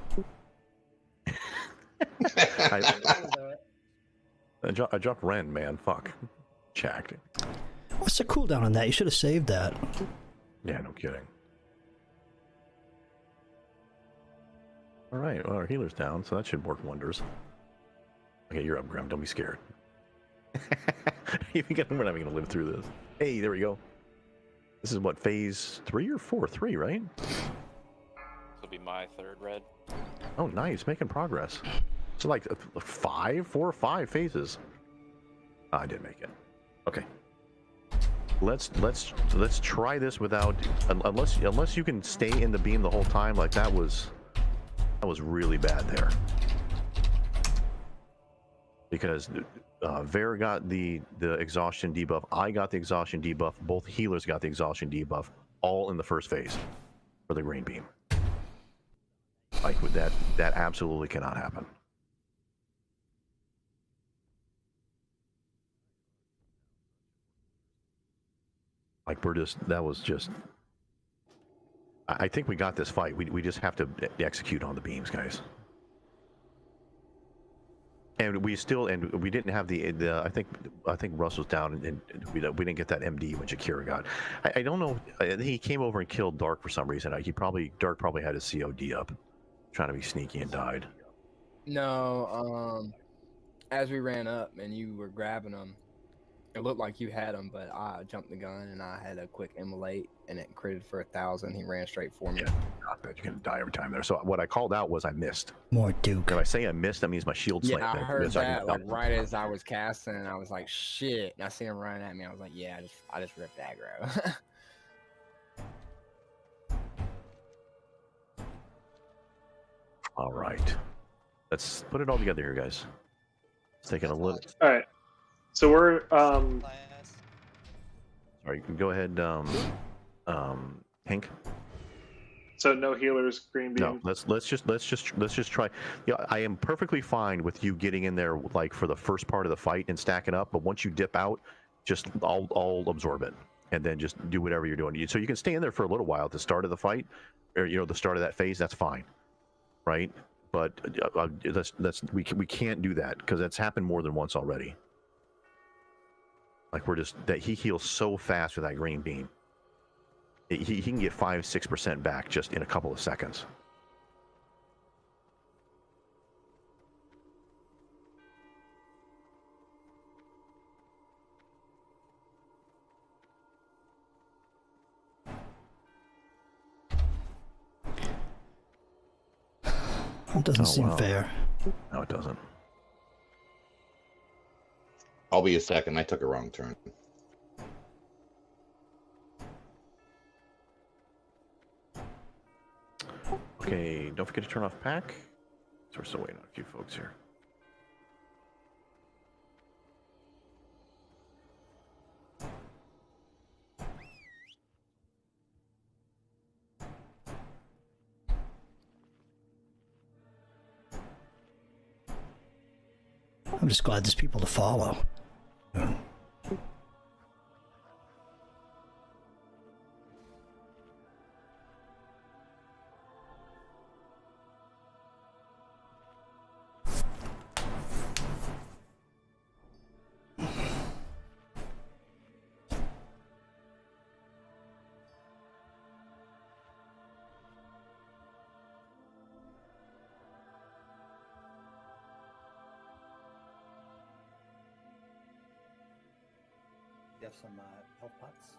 I dropped Ren, man. Fuck. Checked.
What's the cooldown on that? You should have saved that.
Yeah, no kidding. All right, well, our healer's down, so that should work wonders. Okay, you're up, Grim. Don't be scared. We're not even going to live through this. Hey, there we go. This is what, phase 3 or 4? 3, right?
This will be my third red.
Oh, nice, making progress. So like 4 or 5 phases. Oh, I did make it. Okay. Let's try this without, unless you can stay in the beam the whole time. Like that was really bad there. Because Ver got the exhaustion debuff, I got the exhaustion debuff, both healers got the exhaustion debuff, all in the first phase for the green beam. Like with that absolutely cannot happen. Like that was just. I think we got this fight. We just have to execute on the beams, guys. And we didn't have the I think Russ was down and we didn't get that MD when Jakira got. I don't know. He came over and killed Dark for some reason. Dark probably had his COD up, trying to be sneaky and died.
No, as we ran up and you were grabbing them, it looked like you had him, but I jumped the gun and I had a quick immolate and it critted for 1,000. He ran straight for me.
Yeah, I bet you're gonna die every time there. So what I called out was I missed.
More Duke.
If I say I missed, that means my shield slammed.
Yeah, I heard that like right as I was casting, and I was like, "Shit!" And I see him running at me. I was like, "Yeah, I just ripped aggro."
All right, let's put it all together here, guys. It's taking a little.
All right, so we're
Sorry, you can go ahead, Hank.
So no healers, green beam.
No, let's just try. Yeah, I am perfectly fine with you getting in there like for the first part of the fight and stacking up, but once you dip out, just I'll absorb it and then just do whatever you're doing. So you can stay in there for a little while at the start of the fight, or the start of that phase. That's fine, right? But we can't do that because that's happened more than once already. Like he heals so fast with that green beam. He can get 5-6% back just in a couple of seconds.
It doesn't seem fair.
No, it doesn't.
I'll be a second. I took a wrong turn.
Okay, don't forget to turn off pack. So we're still waiting on a few folks here.
I'm just glad there's people to follow.
You have some health pots?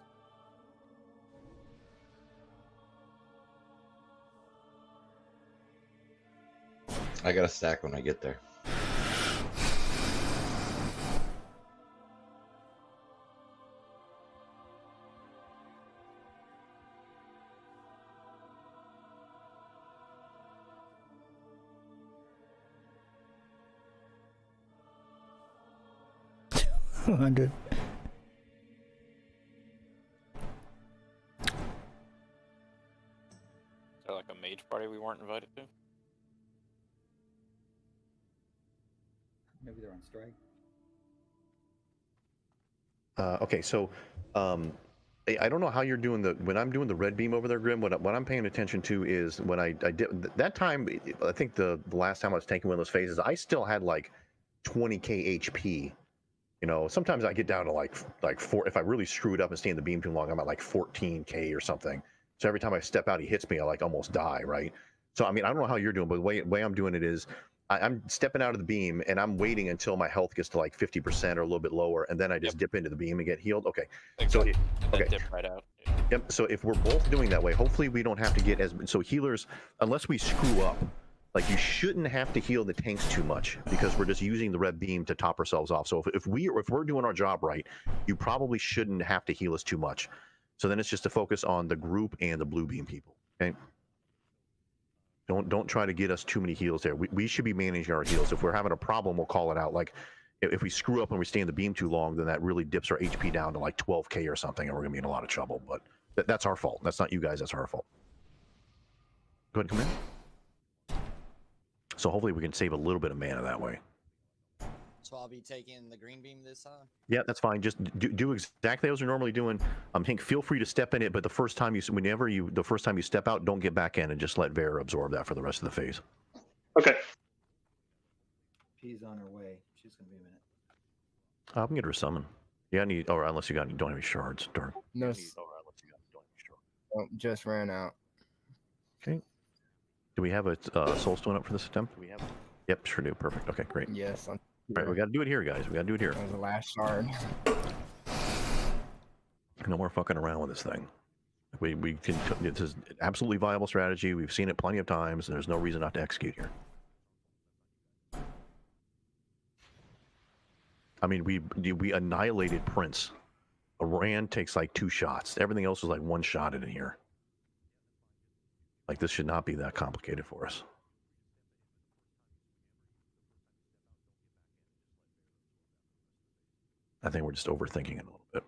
I got a stack when I get there.
$100.
Is that like a mage party we weren't invited to?
Maybe they're on strike.
Okay, so I don't know how you're doing when I'm doing the red beam over there, Grim. What I'm paying attention to is when I did that time. I think the last time I was taking one of those phases, I still had like 20k HP. Sometimes I get down to like 4. If I really screw it up and stay in the beam too long, I'm at like 14k or something. So every time I step out, he hits me, I like almost die, right? So I mean, I don't know how you're doing, but the way I'm doing it is, I'm stepping out of the beam and I'm waiting until my health gets to like 50% or a little bit lower, and then I just dip into the beam and get healed. Okay.
Exactly.
So
And then
okay.
dip right out. Yeah.
Yep. So if we're both doing that way, hopefully we don't have to get as so healers, unless we screw up. Like you shouldn't have to heal the tanks too much because we're just using the red beam to top ourselves off. So if we're doing our job right, you probably shouldn't have to heal us too much. So then it's just to focus on the group and the blue beam people. Okay. Don't try to get us too many heals there. We should be managing our heals. If we're having a problem, we'll call it out. Like if we screw up and we stay in the beam too long, then that really dips our HP down to like 12k or something, and we're gonna be in a lot of trouble. But that's our fault. That's not you guys. That's our fault. Go ahead and come in. So hopefully we can save a little bit of mana that way.
So I'll be taking the green beam this time?
Yeah, that's fine. Just do exactly as you're normally doing. Hank, feel free to step in it, but the first time you step out, don't get back in and just let Vera absorb that for the rest of the phase.
Okay.
She's on her way. She's gonna be a minute.
I'm gonna get her summon. Yeah, I need. Or unless you don't have any shards. Darn.
No, just ran out.
Okay. Do we have a soul stone up for this attempt? Do we have? Yep, sure do. Perfect. Okay, great.
Yes.
All right, we got to do it here, guys. We got to do it here.
That was the last shard.
No more fucking around with this thing. We can. This is an absolutely viable strategy. We've seen it plenty of times, and there's no reason not to execute here. I mean, we annihilated Prince. Iran takes like 2 shots. Everything else was like 1 shot in here. Like this should not be that complicated for us. I think we're just overthinking it a little bit.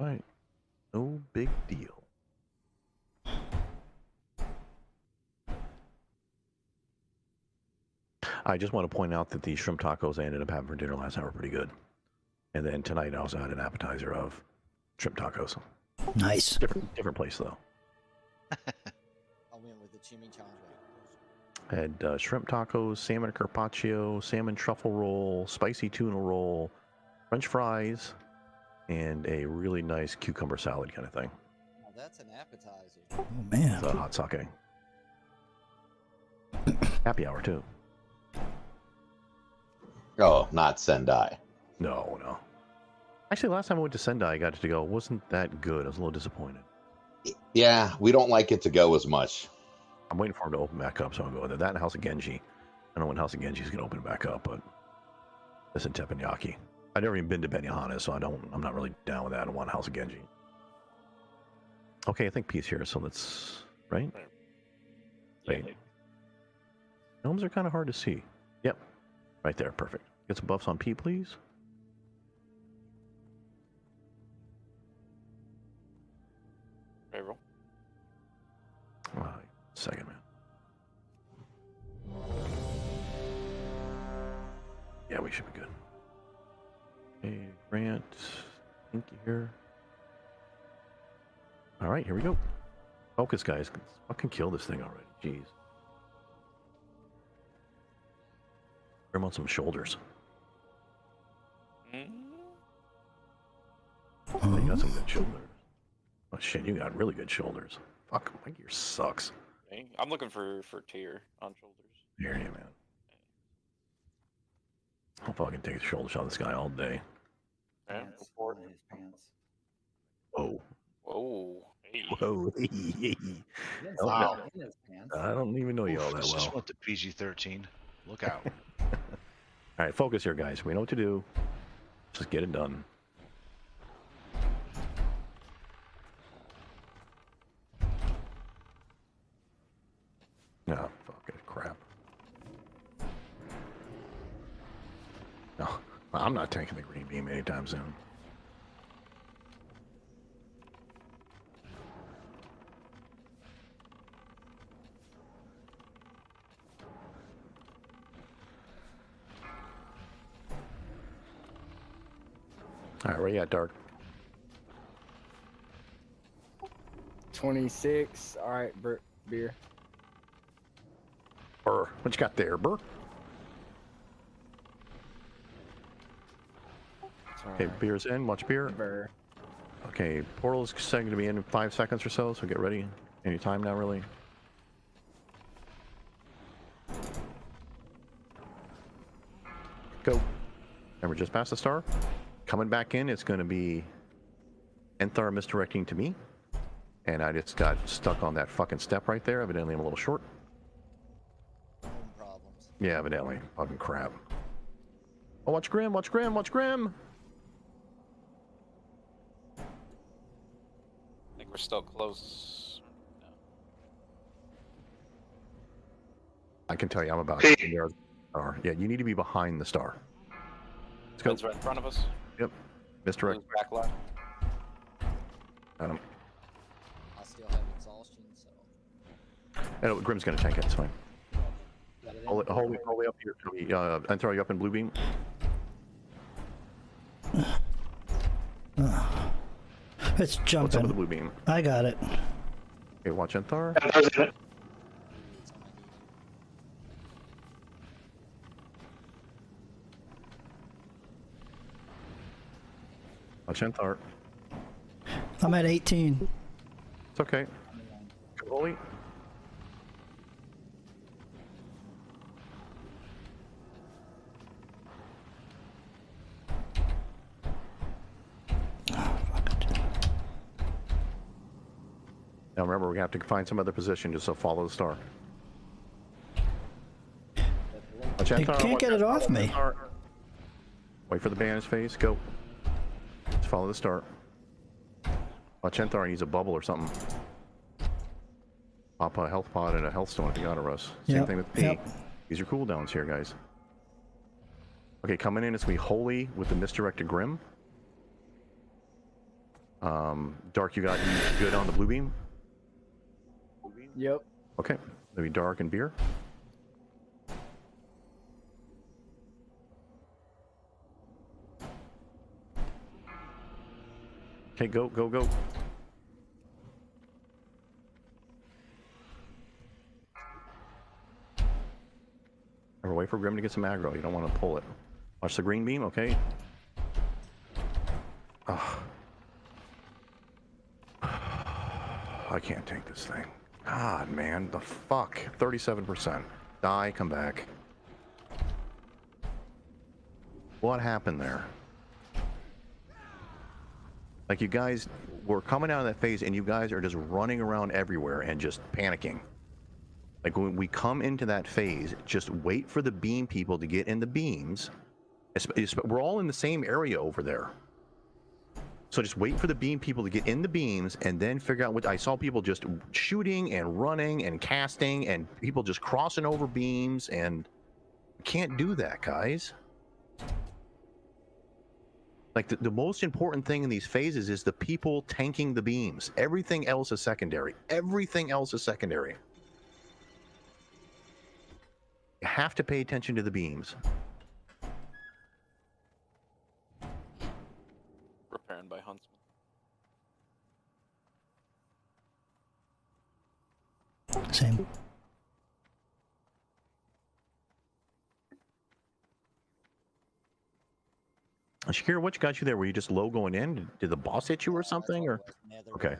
All right, no big deal. I just want to point out that the shrimp tacos I ended up having for dinner last night were pretty good. And then tonight I also had an appetizer of shrimp tacos.
Nice.
Different place though.
I went with the chimichanga.
I had shrimp tacos, salmon carpaccio, salmon truffle roll, spicy tuna roll, French fries, and a really nice cucumber salad kind of thing.
Oh, that's an appetizer.
Oh man.
It's a hot sake. Happy hour too.
Oh, not Sendai.
No. Actually, last time I went to Sendai, I got to go. It wasn't that good. I was a little disappointed.
Yeah, we don't like it to go as much.
I'm waiting for him to open back up, so I'll go there. That and House of Genji. I don't know when House of Genji is going to open back up, but this and teppanyaki. I've never even been to Benihana, so I'm not really down with that. I don't want House of Genji. Okay, I think Peace here, so let's right.
Yeah,
Wait. Gnomes are kind of hard to see. Yep, right there, perfect. Get some buffs on P, please.
Right, roll.
Second, man. Yeah, we should be good. Okay, Grant, thank you here. All right, here we go. Focus, guys. Let's fucking kill this thing already. Jeez. Bring on some shoulders.
Mm.
Oh, you got some good shoulders. Oh shit, you got really good shoulders. Fuck, my gear sucks.
Okay. I'm looking for tier on shoulders.
Here you, man. I'll fucking take a shoulder shot of this guy all day.
Yeah,
Pants,
go for it.
on his pants.
Whoa.
Whoa. Hey.
Whoa.
He didn't say
Wow.
in his pants.
I don't even know you all that
This is
well.
what the PG-13. Look out.
All right, focus here, guys. We know what to do. Just get it done. No, fucking crap. No, I'm not taking the green beam anytime soon. All right, where you at, Dark?
26. All right, beer.
Burr, what you got there, Burr? Okay, beer's in. Watch beer.
Burr.
Okay, portal's going to be in 5 seconds or so, so get ready. Any time now, really. Go. And we're just past the star. Coming back in, it's going to be Enthar misdirecting to me. And I just got stuck on that fucking step right there. Evidently, I'm a little short.
Home problems.
Yeah, evidently. Fucking crap. Oh, watch Grim, watch Grim, watch Grim!
I think we're still close. No.
I can tell you, I'm about to be near the star. Yeah, you need to be behind the star. Let's go.
Red's right in front of us.
Yep. Misdirect.
Blue's back left.
Got him.
I still have exhaustion, so.
Oh, Grim's gonna tank it, it's fine.
Got it in.
Hold it up here. And throw you up in blue beam.
It's
What's up
jumping.
with the blue beam?
I got it.
Okay, watch Enthar.
It's on my DD.
Watch Enthar.
I'm at 18.
It's okay. Holy. Now remember, we have to find some other position just so follow the star. Watch
You
Enthar,
can't
watch
get it
Enthar,
off me.
Enthar. Wait for the bandage phase. Go. Just follow the star. Watch Enthar, he needs a bubble or something. Pop a health pod and a health stone if you got a Russ. Same
Yep,
thing with P.
yep.
These are cooldowns here, guys. Okay, coming in, it's going to be Holy with the misdirected Grim. Dark, you good on the blue beam?
Yep.
Okay, maybe Dark and Beer. Okay, go, go, go. Or wait for Grim to get some aggro. You don't want to pull it. Watch the green beam, okay? Oh. I can't take this thing. God, man, the fuck. 37%. Die, come back. What happened there? Like, you guys were coming out of that phase and you guys are just running around everywhere and just panicking. Like, when we come into that phase, just wait for the beam people to get in the beams. We're all in the same area over there. So just wait for the beam people to get in the beams and then figure out what... I saw people just shooting and running and casting and people just crossing over beams, and you can't do that, guys. Like, the most important thing in these phases is the people tanking the beams. Everything else is secondary. Everything else is secondary. You have to pay attention to the beams.
Repairing by Huntsman.
Same.
Shakira, what got you there? Were you just low going in? Did the boss hit you or something? Or okay,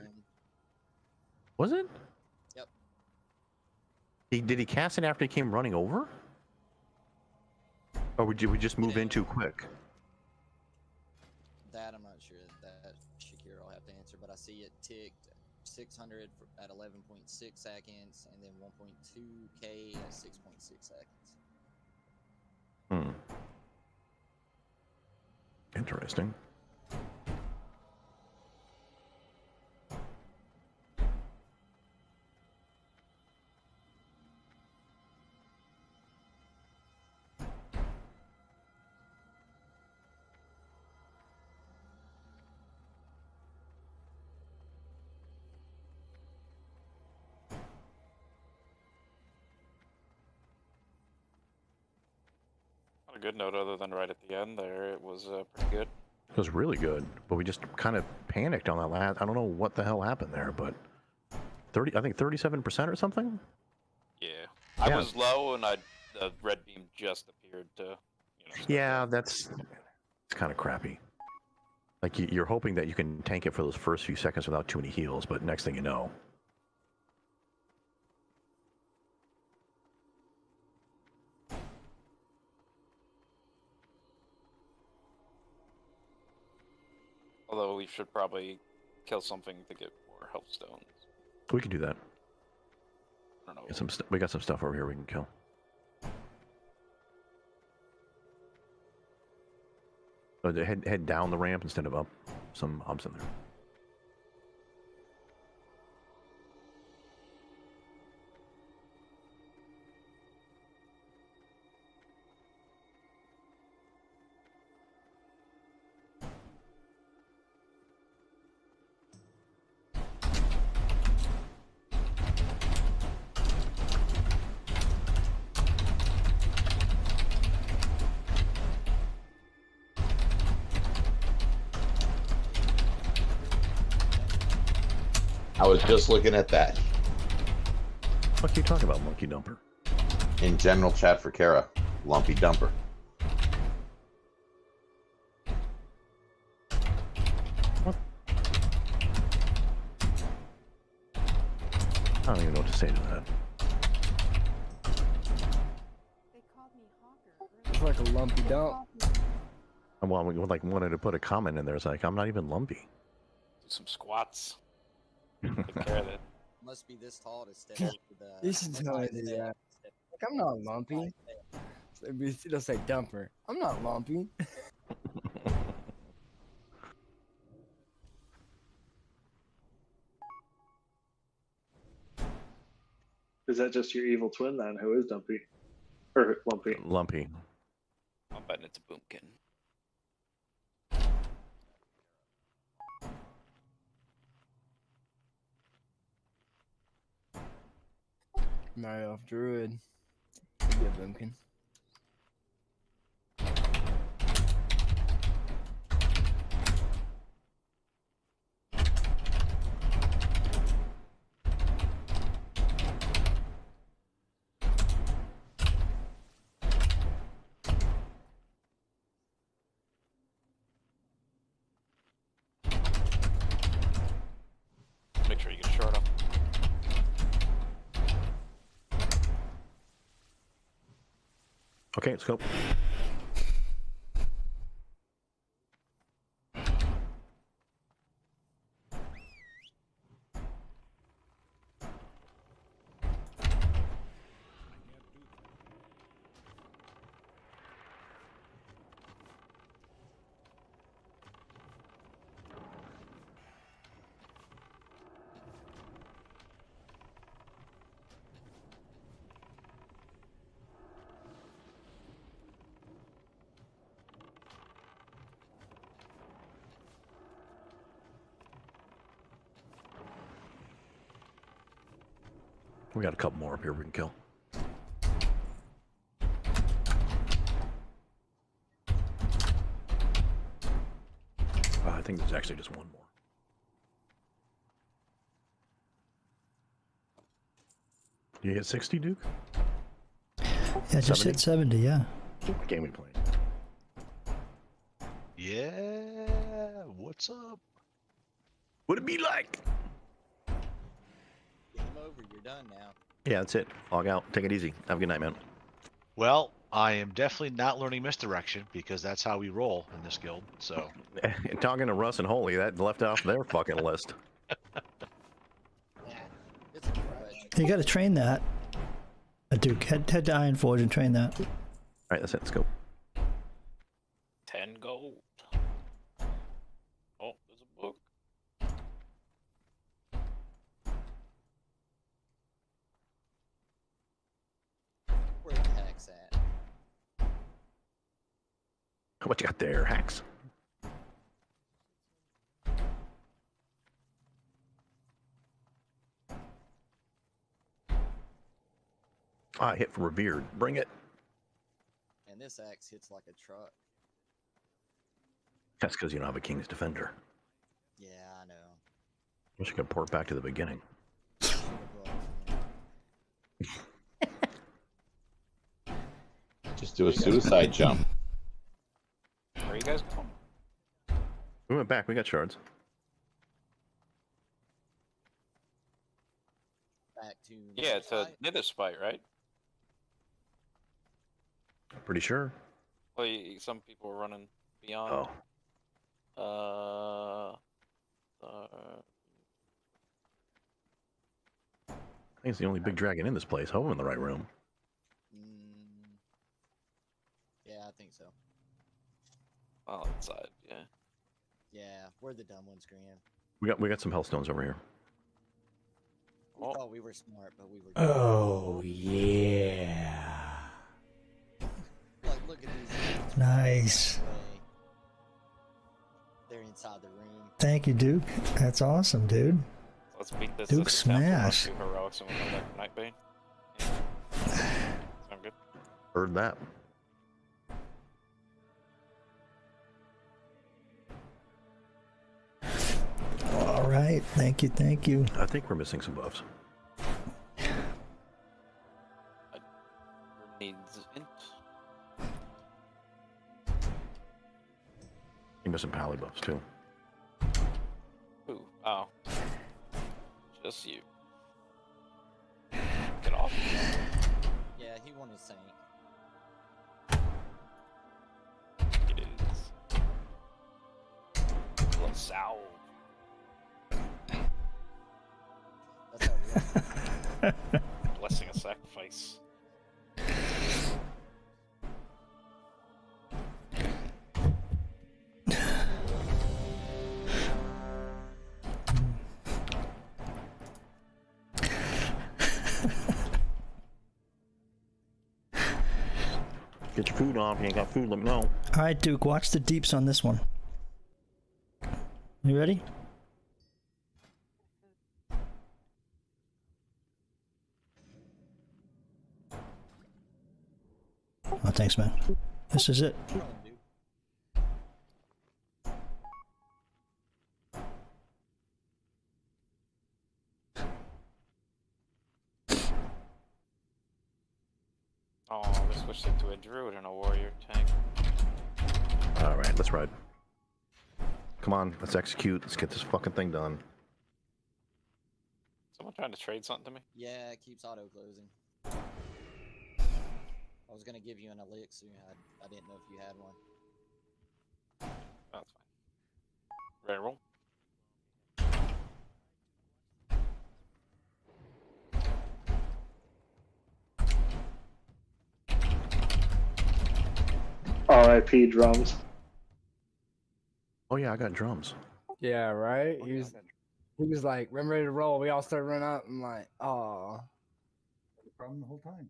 was it?
Yep.
Did he cast it after he came running over? Or did we just move in too quick?
That I'm not sure. That Shakira will have to answer, but I see it ticked 600 at 11.6 seconds, and then 1.2K at 6.6 seconds.
Interesting.
On a good note, other than right at the end there, it was pretty good.
It was really good, but we just kind of panicked on that last. I don't know what the hell happened there, but 30, I think 37% or something.
Yeah, I was low, and the red beam just appeared to.
Yeah, it's kind of crappy. Like you're hoping that you can tank it for those first few seconds without too many heals, but next thing you know.
Although we should probably kill something to get more health stones.
We can do that.
I don't know.
We got some stuff over here we can kill. Oh, head down the ramp instead of up. Some humps in there.
I was just looking at that.
What are you talking about, Monkey Dumper?
In general chat for Kara, Lumpy Dumper.
What? I don't even know what to say to that.
They called me Hawker.
It's like a lumpy dump.
Well, we wanted to put a comment in there. It's like, I'm not even lumpy.
Do some squats. Take care of it.
Must be this tall to step up to the.
This is how I do that. Like, I'm not lumpy. It'll say dumper. I'm not lumpy.
Is that just your evil twin then, who is Dumpy? Or Lumpy?
Lumpy.
I'm betting it's a boomkin.
Mario off Druid. Could be a boomkin.
Make sure you get short up.
Okay, let's go. We got a couple more up here we can kill. I think there's actually just one more. You hit 60, Duke?
Yeah, just hit 70, yeah.
What game we playing?
Yeah, what's up?
What'd it be like?
Game over. You're done now.
Yeah, that's it. Log out. Take it easy. Have a good night, man.
Well, I am definitely not learning misdirection because that's how we roll in this guild. So,
Talking to Russ and Holy, that left off their fucking list.
It's a grudge.
You got to train that. Duke, head to Ironforge and train that.
All right, that's it. Let's go.
10 gold.
What you got there, Hacks? Ah, hit for revered. Bring it.
And this axe hits like a truck.
That's because you don't have a King's Defender.
Yeah, I know.
I wish I could port back to the beginning.
Just do a suicide jump.
Where are you guys going?
We went back. We got shards.
Back to
Yeah, to Nether Spite, right?
Pretty sure.
Well, some people were running beyond.
Oh. I think it's the only big dragon in this place. Hope I'm in the right room.
Yeah, I think so.
Oh, inside, yeah.
Yeah, we're the dumb ones, Graham.
We got some hellstones over here.
We thought we were smart, but we were.
Oh yeah.
Like, look at these.
Nice.
They're inside the room.
Thank you, Duke. That's awesome, dude.
Let's beat this.
Duke
this down
smash.
to heroics and we'll go back to Nightbane. Sound good?
Heard that.
All right. Thank you. Thank you.
I think we're missing some buffs.
Needs int.
You're missing pally buffs too.
Ooh, oh. Just you. Get off.
Yeah, he won his Saint.
It is. LaSalle.
That's how we
Blessing a sacrifice.
Get your food on. If you ain't got food, let me know.
All right, Duke. Watch the deeps on this one. You ready? Oh, thanks, man. This is it.
Oh, we switched it to a druid and a warrior tank.
All right, let's ride. Come on, let's execute. Let's get this fucking thing done.
Someone trying to trade something to me?
Yeah, it keeps auto closing. I was gonna give you an elixir. I didn't know if you had one.
That's fine. Ready to roll?
R.I.P. drums.
Oh yeah, I got drums.
Yeah, right. He was like, "I'm ready to roll." We all started running up. I'm like, "Oh."
Problem the whole time.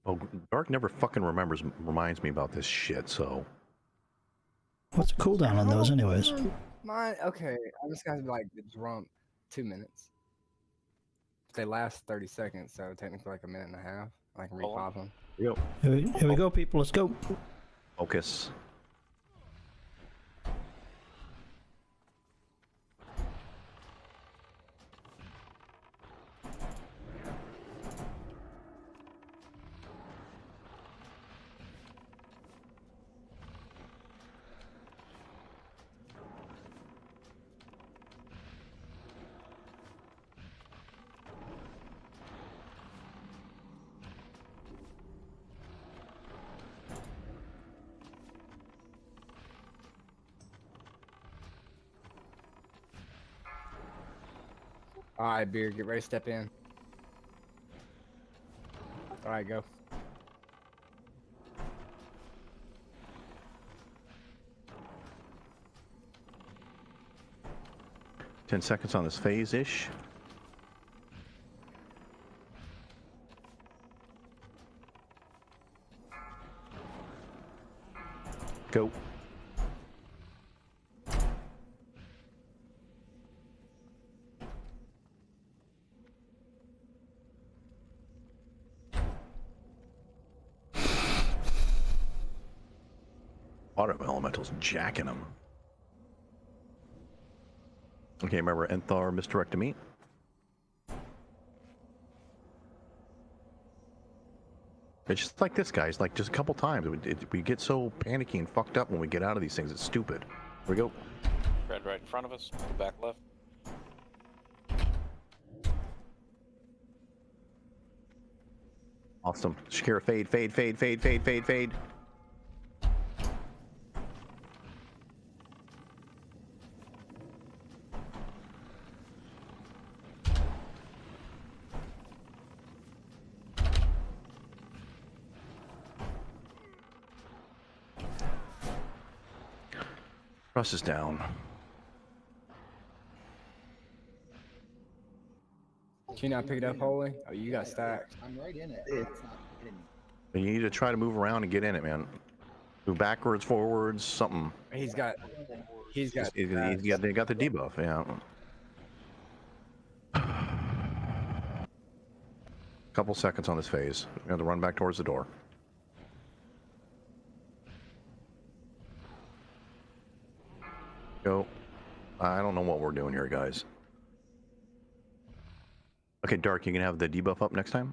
Oh, Dark never fucking reminds me about this shit. So
What's the cooldown on those, anyways?
Mine. Okay, I'm just gonna be like the drum. 2 minutes. They last 30 seconds, so technically like a minute and a half. I can repop them.
Yep.
Here we go, people. Let's go.
Focus.
All right, Beer, get ready to step in. All right, go.
$10 seconds on this phase-ish. Go. Water elementals jacking them. Okay, remember Enthar misdirect to me. It's just like this, guys. Like just a couple times, we get so panicky and fucked up when we get out of these things. It's stupid. Here we go.
Red right in front of us. Back left.
Awesome. Shakira, fade, fade, fade, fade, fade, fade, fade. Russ is down.
Can you not pick it up, Holy? Oh, you got stacked.
I'm right in it. It's not hitting me.
You need to try to move around and get in it, man. Move backwards, forwards, something.
They got
They got the debuff, yeah. Couple seconds on this phase. We have to run back towards the door. Go. I don't know what we're doing here, guys. Okay, Dark, you can have the debuff up next time?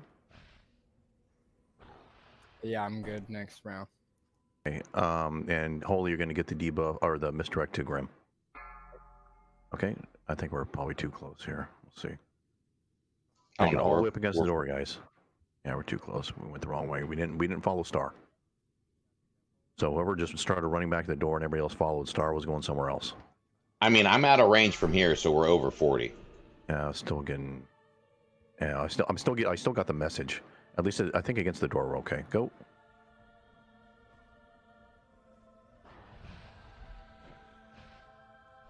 Yeah, I'm good next round.
Okay, and Holy, you're going to get the debuff, or the misdirect to Grim. Okay, I think we're probably too close here. We'll see. Take it all the way up against the door, guys. Yeah, we're too close. We went the wrong way. We didn't follow Star. So whoever just started running back to the door and everybody else followed, Star was going somewhere else.
I mean, I'm out of range from here, so we're over 40.
Yeah, still getting. Yeah, I still got the message. At least I think against the door we're okay. Go.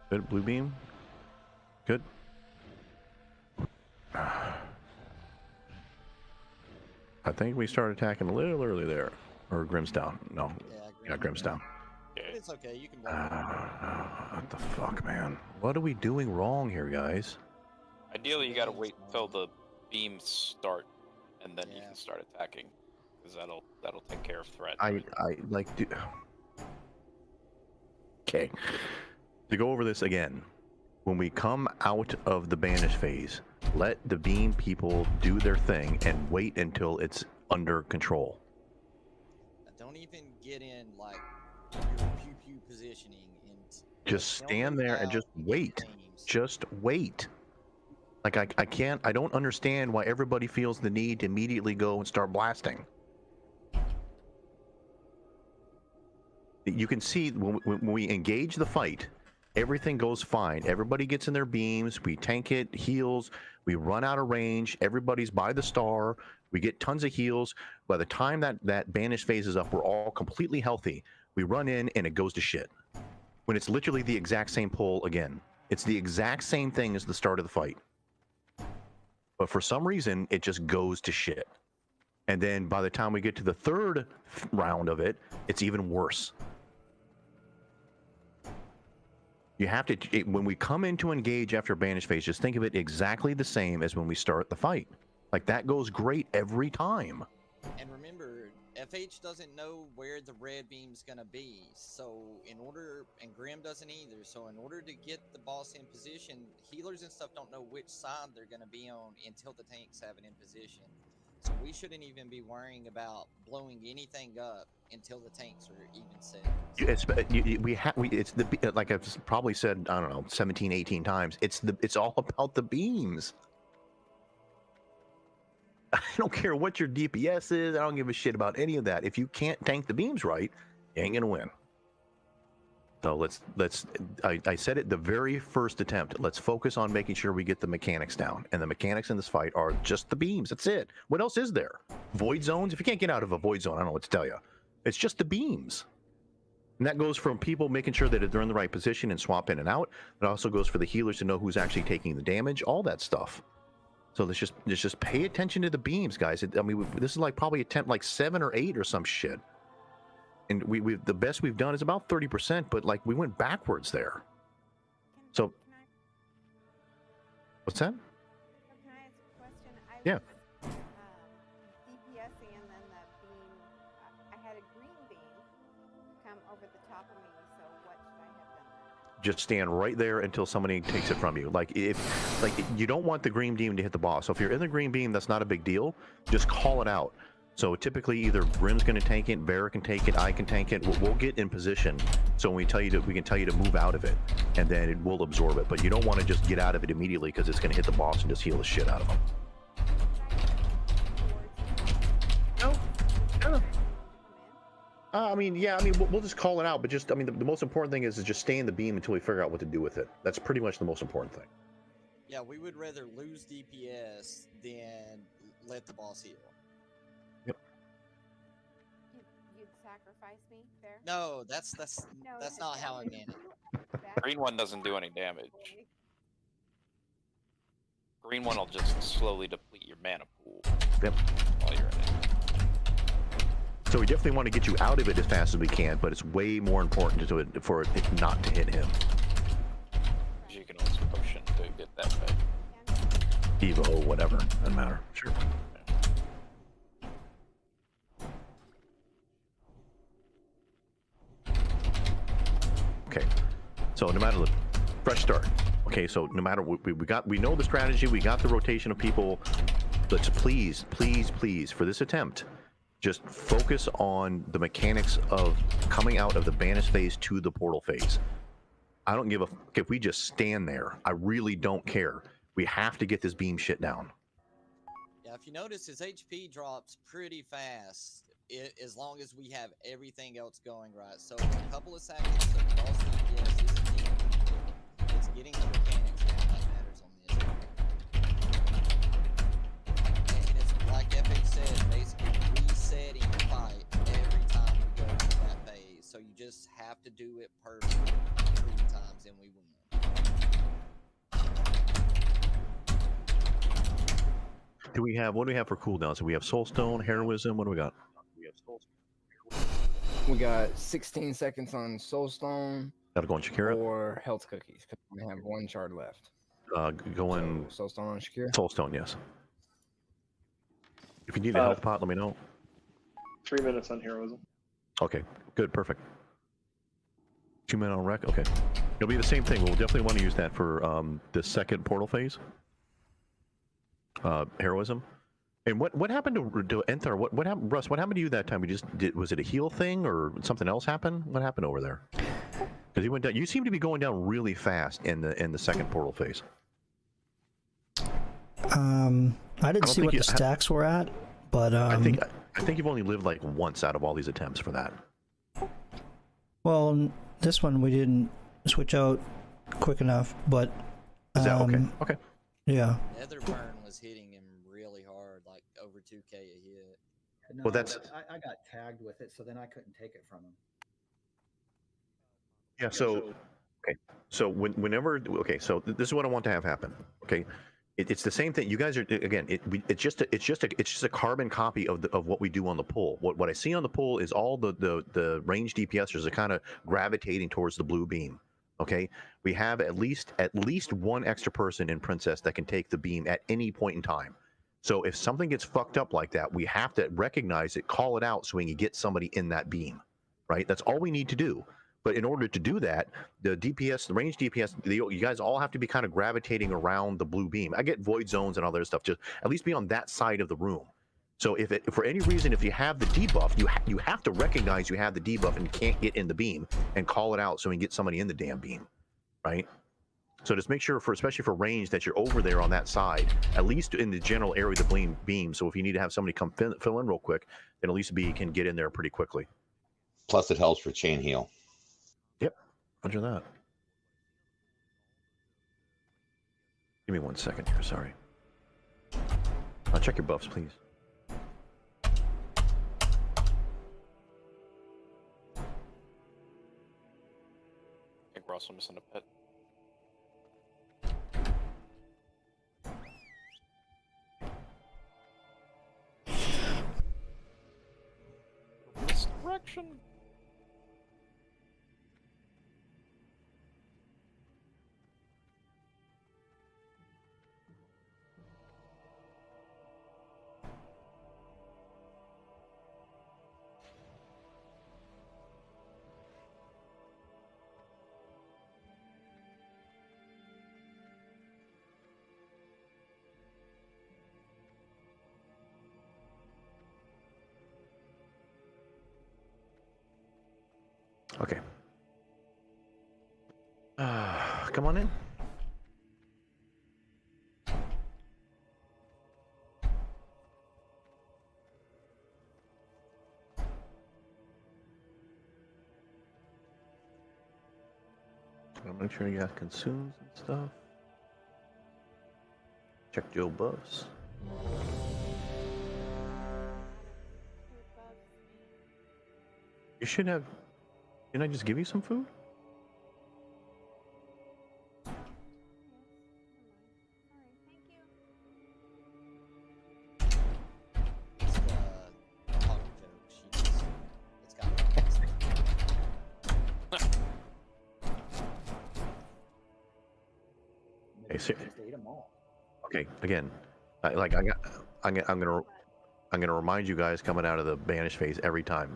Good blue beam. Good. I think we started attacking a little early there. Or Grim's down. No. Yeah, Grim's down.
It's okay. You can.
What the fuck, man? What are we doing wrong here, guys?
Ideally, you gotta wait until the beams start, and then you can start attacking, because that'll take care of threat.
I like do. Okay. To go over this again, when we come out of the banish phase, let the beam people do their thing and wait until it's under control.
Don't even get in like your pew pew positioning and
just stand there and just wait. Just wait. Like I don't understand why everybody feels the need to immediately go and start blasting. You can see when we engage the fight, everything goes fine. Everybody gets in their beams. We tank it, heals. We run out of range. Everybody's by the star. We get tons of heals. By the time that banish phase is up, we're all completely healthy. We run in and it goes to shit. When it's literally the exact same pull again. It's the exact same thing as the start of the fight. But for some reason, it just goes to shit. And then by the time we get to the third round of it, it's even worse. You have to, when we come in to engage after banish phase, just think of it exactly the same as when we start the fight. Like that goes great every time.
And remember, FH doesn't know where the red beam's gonna be, so and Grim doesn't either, so in order to get the boss in position, healers and stuff don't know which side they're gonna be on until the tanks have it in position. So we shouldn't even be worrying about blowing anything up until the tanks are even set.
It's like I've probably said, I don't know, 17, 18 times. It's all about the beams. I don't care what your DPS is. I don't give a shit about any of that. If you can't tank the beams right, you ain't gonna win. So I said it the very first attempt. Let's focus on making sure we get the mechanics down. And the mechanics in this fight are just the beams. That's it. What else is there? Void zones? If you can't get out of a void zone, I don't know what to tell you. It's just the beams. And that goes from people making sure that they're in the right position and swap in and out. It also goes for the healers to know who's actually taking the damage, all that stuff. So let's just pay attention to the beams, guys. I mean, this is like probably attempt like 7 or 8 or some shit. and we the best we've done is about 30%, but like we went backwards there. So, what's that?
Can I ask a question?
Yeah.
Was, DPSing and then the beam. I had a green beam come over the top of me. So what should I have done?
Just stand right there until somebody takes it from you. Like you don't want the green beam to hit the boss. So if you're in the green beam, that's not a big deal. Just call it out. So typically either Brim's going to tank it, Vera can take it, I can tank it. We'll get in position. So when we can tell you to move out of it, and then it will absorb it. But you don't want to just get out of it immediately because it's going to hit the boss and just heal the shit out of him. No. I mean, yeah. I mean, we'll just call it out. But just, I mean, the most important thing is just stay in the beam until we figure out what to do with it. That's pretty much the most important thing.
Yeah, we would rather lose DPS than let the boss heal.
You'd sacrifice me there?
No, that's not how I meant it.
Green one doesn't do any damage. Green one will just slowly deplete your mana pool.
Yep.
While you're in it.
So we definitely want to get you out of it as fast as we can, but it's way more important to it for it not to hit him.
You can always potion to get that back.
Evo, whatever, doesn't matter. Sure. Okay, so no matter the fresh start. Okay, so no matter what we know the strategy, we got the rotation of people. Let's please for this attempt, just focus on the mechanics of coming out of the banish phase to the portal phase. I don't give a fuck if we just stand there. I really don't care. We have to get this beam shit down.
Yeah, if you notice, his HP drops pretty fast as long as we have everything else going right. So a couple of seconds of boss DPS isn't needed. It's getting the mechanics down that matters on this. And it's like Epic said, basically resetting the fight every time we go through that phase. So you just have to do it perfect 3 times and we win.
What do we have for cooldown? So we have Soulstone, Heroism, what do we got?
We got 16 seconds on Soulstone.
Gotta go on Shakira.
Or health cookies, because we have 1 shard left.
Going
So, Soulstone on Shakira?
Soulstone, yes. If you need a health pot, let me know.
3 minutes on Heroism.
Okay, good, perfect. 2 minutes on Wreck, okay. It'll be the same thing. We'll definitely want to use that for the second portal phase. Heroism. And what happened to Enthar? What happened, Russ? What happened to you that time? Was it a heal thing or something else happened? What happened over there? Because he went down. You seem to be going down really fast in the second portal phase.
I didn't see what the stacks were at, but
I think you've only lived like once out of all these attempts for that.
Well, this one we didn't switch out quick enough, but
is that okay? Okay.
Yeah.
Nether burn was hitting him really hard, like over 2K a hit.
No,
well, that's.
I got tagged with it, so then I couldn't take it from him.
Yeah. So, okay. So whenever, okay. So this is what I want to have happen. Okay. It's the same thing. You guys are again. It's just a carbon copy of what we do on the pull. What I see on the pull is all the range DPSers are kind of gravitating towards the blue beam. Okay, we have at least one extra person in Princess that can take the beam at any point in time. So if something gets fucked up like that, we have to recognize it, call it out, so we can get somebody in that beam. Right? That's all we need to do. But in order to do that, the DPS, the range DPS, you guys all have to be kind of gravitating around the blue beam. I get void zones and all that stuff. Just at least be on that side of the room. So if for any reason, if you have the debuff, you have to recognize you have the debuff and you can't get in the beam and call it out so we can get somebody in the damn beam, right? So just make sure, especially for range, that you're over there on that side, at least in the general area of the beam. So if you need to have somebody come fill in real quick, then at least can get in there pretty quickly.
Plus, it helps for chain heal.
Yep, roger that. Give me 1 second here. Sorry. I'll check your buffs, please.
I think we're also missing a pet. Misdirection.
Okay. Come on in. I'll make sure you got consumes and stuff. Check Joe buffs. You should have. Didn't I just give you some food?
It's a talking joke. It's got
Hey,
Just ate them all.
okay, again, I'm gonna remind you guys coming out of the banish phase every time.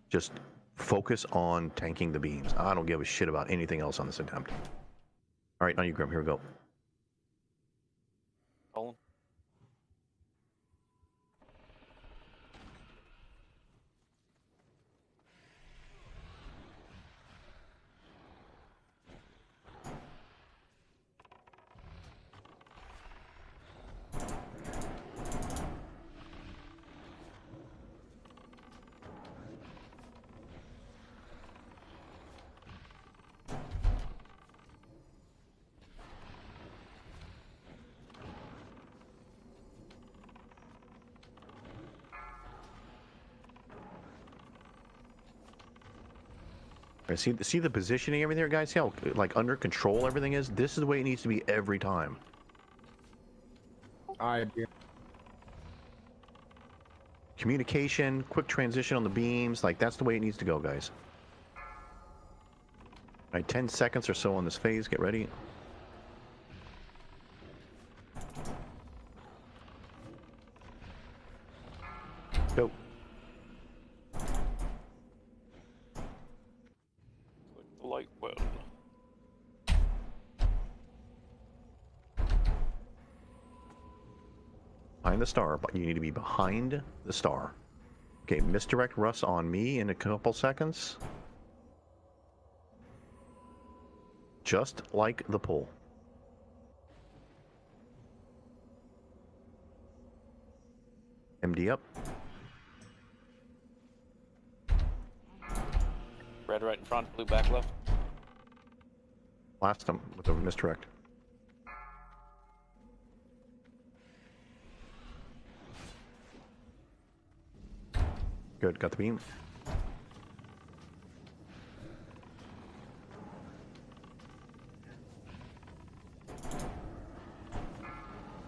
Just focus on tanking the beams. I don't give a shit about anything else on this attempt. All right, on you, Grim. Here we go.
Colin?
See the positioning, everything there, guys? See how like under control everything is? This is the way it needs to be every time.
I agree.
Communication, quick transition on the beams, like that's the way it needs to go, guys. All right, 10 seconds or so on this phase. Get ready. Go.
Click the light well.
Behind the star, but you need to be behind the star. Okay, misdirect Russ on me in a couple seconds. Just like the pull. MD up.
Red right in front, blue back left.
Blast him with a misdirect. Good, got the beam.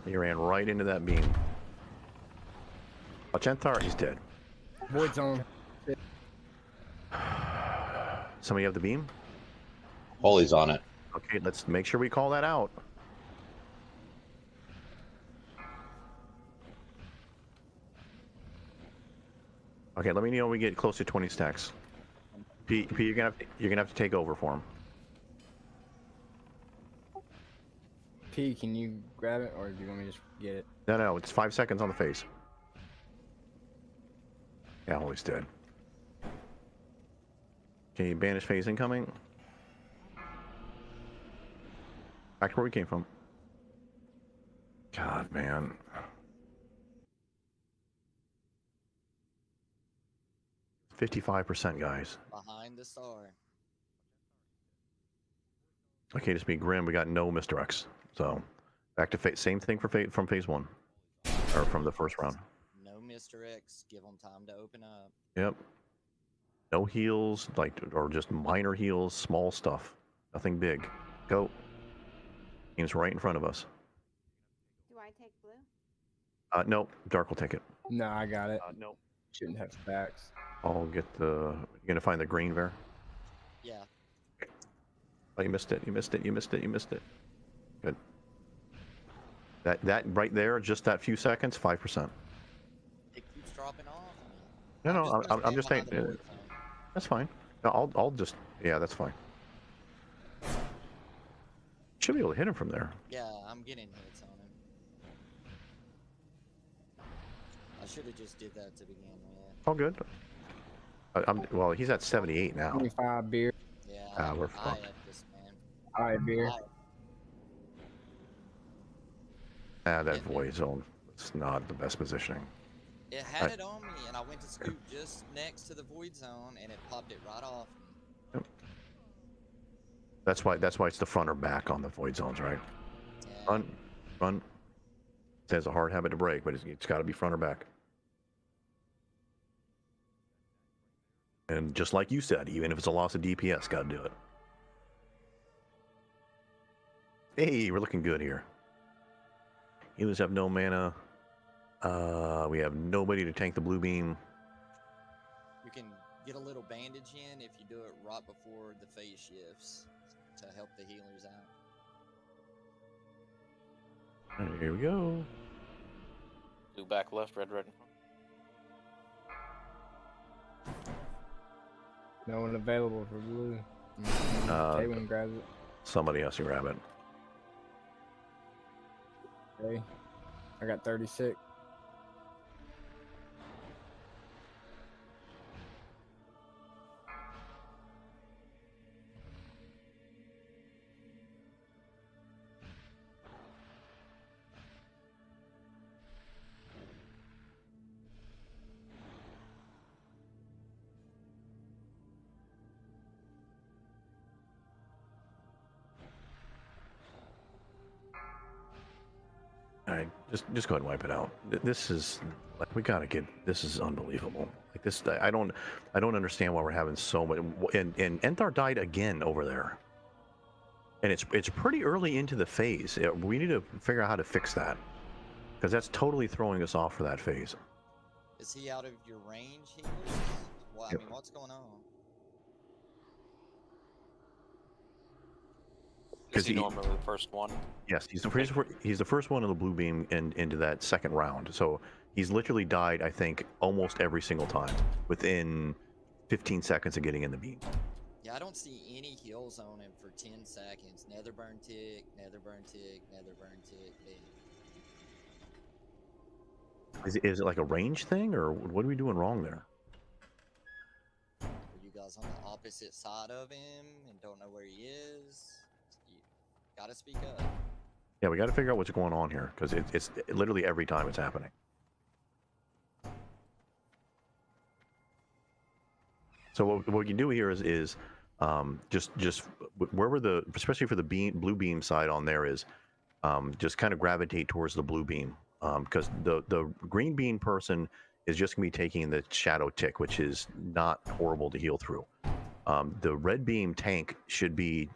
He ran right into that beam. Watch Enthar, he's dead.
Void zone.
Somebody have the beam?
Holy's on it.
Okay, let's make sure we call that out. Okay, let me know when we get close to 20 stacks. P, you're gonna have to take over for him.
P, can you grab it, or do you want me to just get it?
No, it's 5 seconds on the face. Yeah, Holy's dead. Okay, banish phase incoming. Back to where we came from. God, man. %55, guys.
behind the star.
Okay, just be grim. We got no misdirects. So, back to same thing for from phase 1, or from the first round.
No misdirects. Give them time to open up.
Yep. No heals, like, or just minor heals, small stuff. Nothing big. Go. Team's right in front of us.
Do I take blue?
No, Dark will take it.
No, I got it.
No.
Shouldn't have stacks.
I'll get the. You're gonna find the green bear.
Yeah.
Oh, you missed it. You missed it. You missed it. You missed it. Good. That right there, just that few seconds, 5%.
It keeps dropping off.
No, I'm just saying.
behind the void zone.
That's fine. No, I'll just. Yeah, that's fine. Should be able to hit him from there.
Yeah, I'm getting hits on him. I should have just did that to begin with.
All good. Well, he's at 78 now.
25 beer.
Yeah,
We're
I
fucked.
have this, man.
All right, beer.
That
Yeah.
void zone. It's not the best positioning.
It had it on me, and I went to scoop just next to the void zone, and it popped it right off me.
Yep. That's why it's the front or back on the void zones, right?
Yeah.
Front. It has a hard habit to break, but it's got to be front or back. And just like you said, even if it's a loss of DPS, got to do it. Hey, we're looking good here. Healers have no mana. We have nobody to tank the blue beam.
You can get a little bandage in if you do it right before the phase shifts to help the healers out.
All right, here we go.
Blue back left, red in front.
No one available for blue. Taywin grabs it.
Somebody has to grab it.
Okay. I got 36.
All right, just go ahead and wipe it out. This is like we gotta get. This is unbelievable. Like this, I don't understand why we're having so much. And Enthar died again over there. And it's pretty early into the phase. We need to figure out how to fix that, because that's totally throwing us off for that phase.
Is he out of your range, healers? Well, I
Yep.
mean, what's going on?
Is he normally the first one?
Yes, he's the first one in the blue beam and into that second round. So he's literally died, I think, almost every single time within 15 seconds of getting in the beam.
Yeah, I don't see any heals on him for 10 seconds. Nether burn tick, nether burn tick, nether burn tick.
Is it like a range thing, or what are we doing wrong there?
Are you guys on the opposite side of him and don't know where he is? You gotta speak up.
Yeah, we got to figure out what's going on here, because it's literally every time it's happening. So what we can do here is just wherever especially for the blue beam side on there is just kind of gravitate towards the blue beam, because the green beam person is just going to be taking the shadow tick, which is not horrible to heal through. The red beam tank should be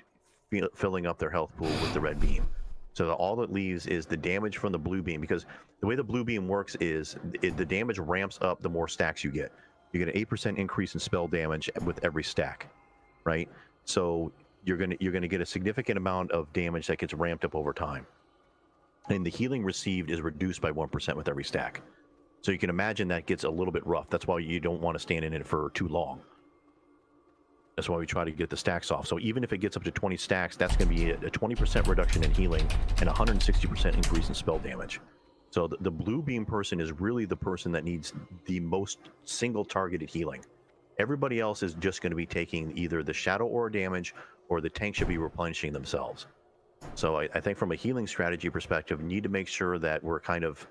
filling up their health pool with the red beam. So all that leaves is the damage from the blue beam, because the way the blue beam works is the damage ramps up the more stacks you get. You get an 8% increase in spell damage with every stack, right? So you're gonna get a significant amount of damage that gets ramped up over time. And the healing received is reduced by 1% with every stack. So you can imagine that gets a little bit rough. That's why you don't want to stand in it for too long. That's why we try to get the stacks off. So even if it gets up to 20 stacks, that's going to be a 20% reduction in healing and 160% increase in spell damage. So the blue beam person is really the person that needs the most single targeted healing. Everybody else is just going to be taking either the shadow aura damage, or the tank should be replenishing themselves. So I think from a healing strategy perspective, we need to make sure that we're kind of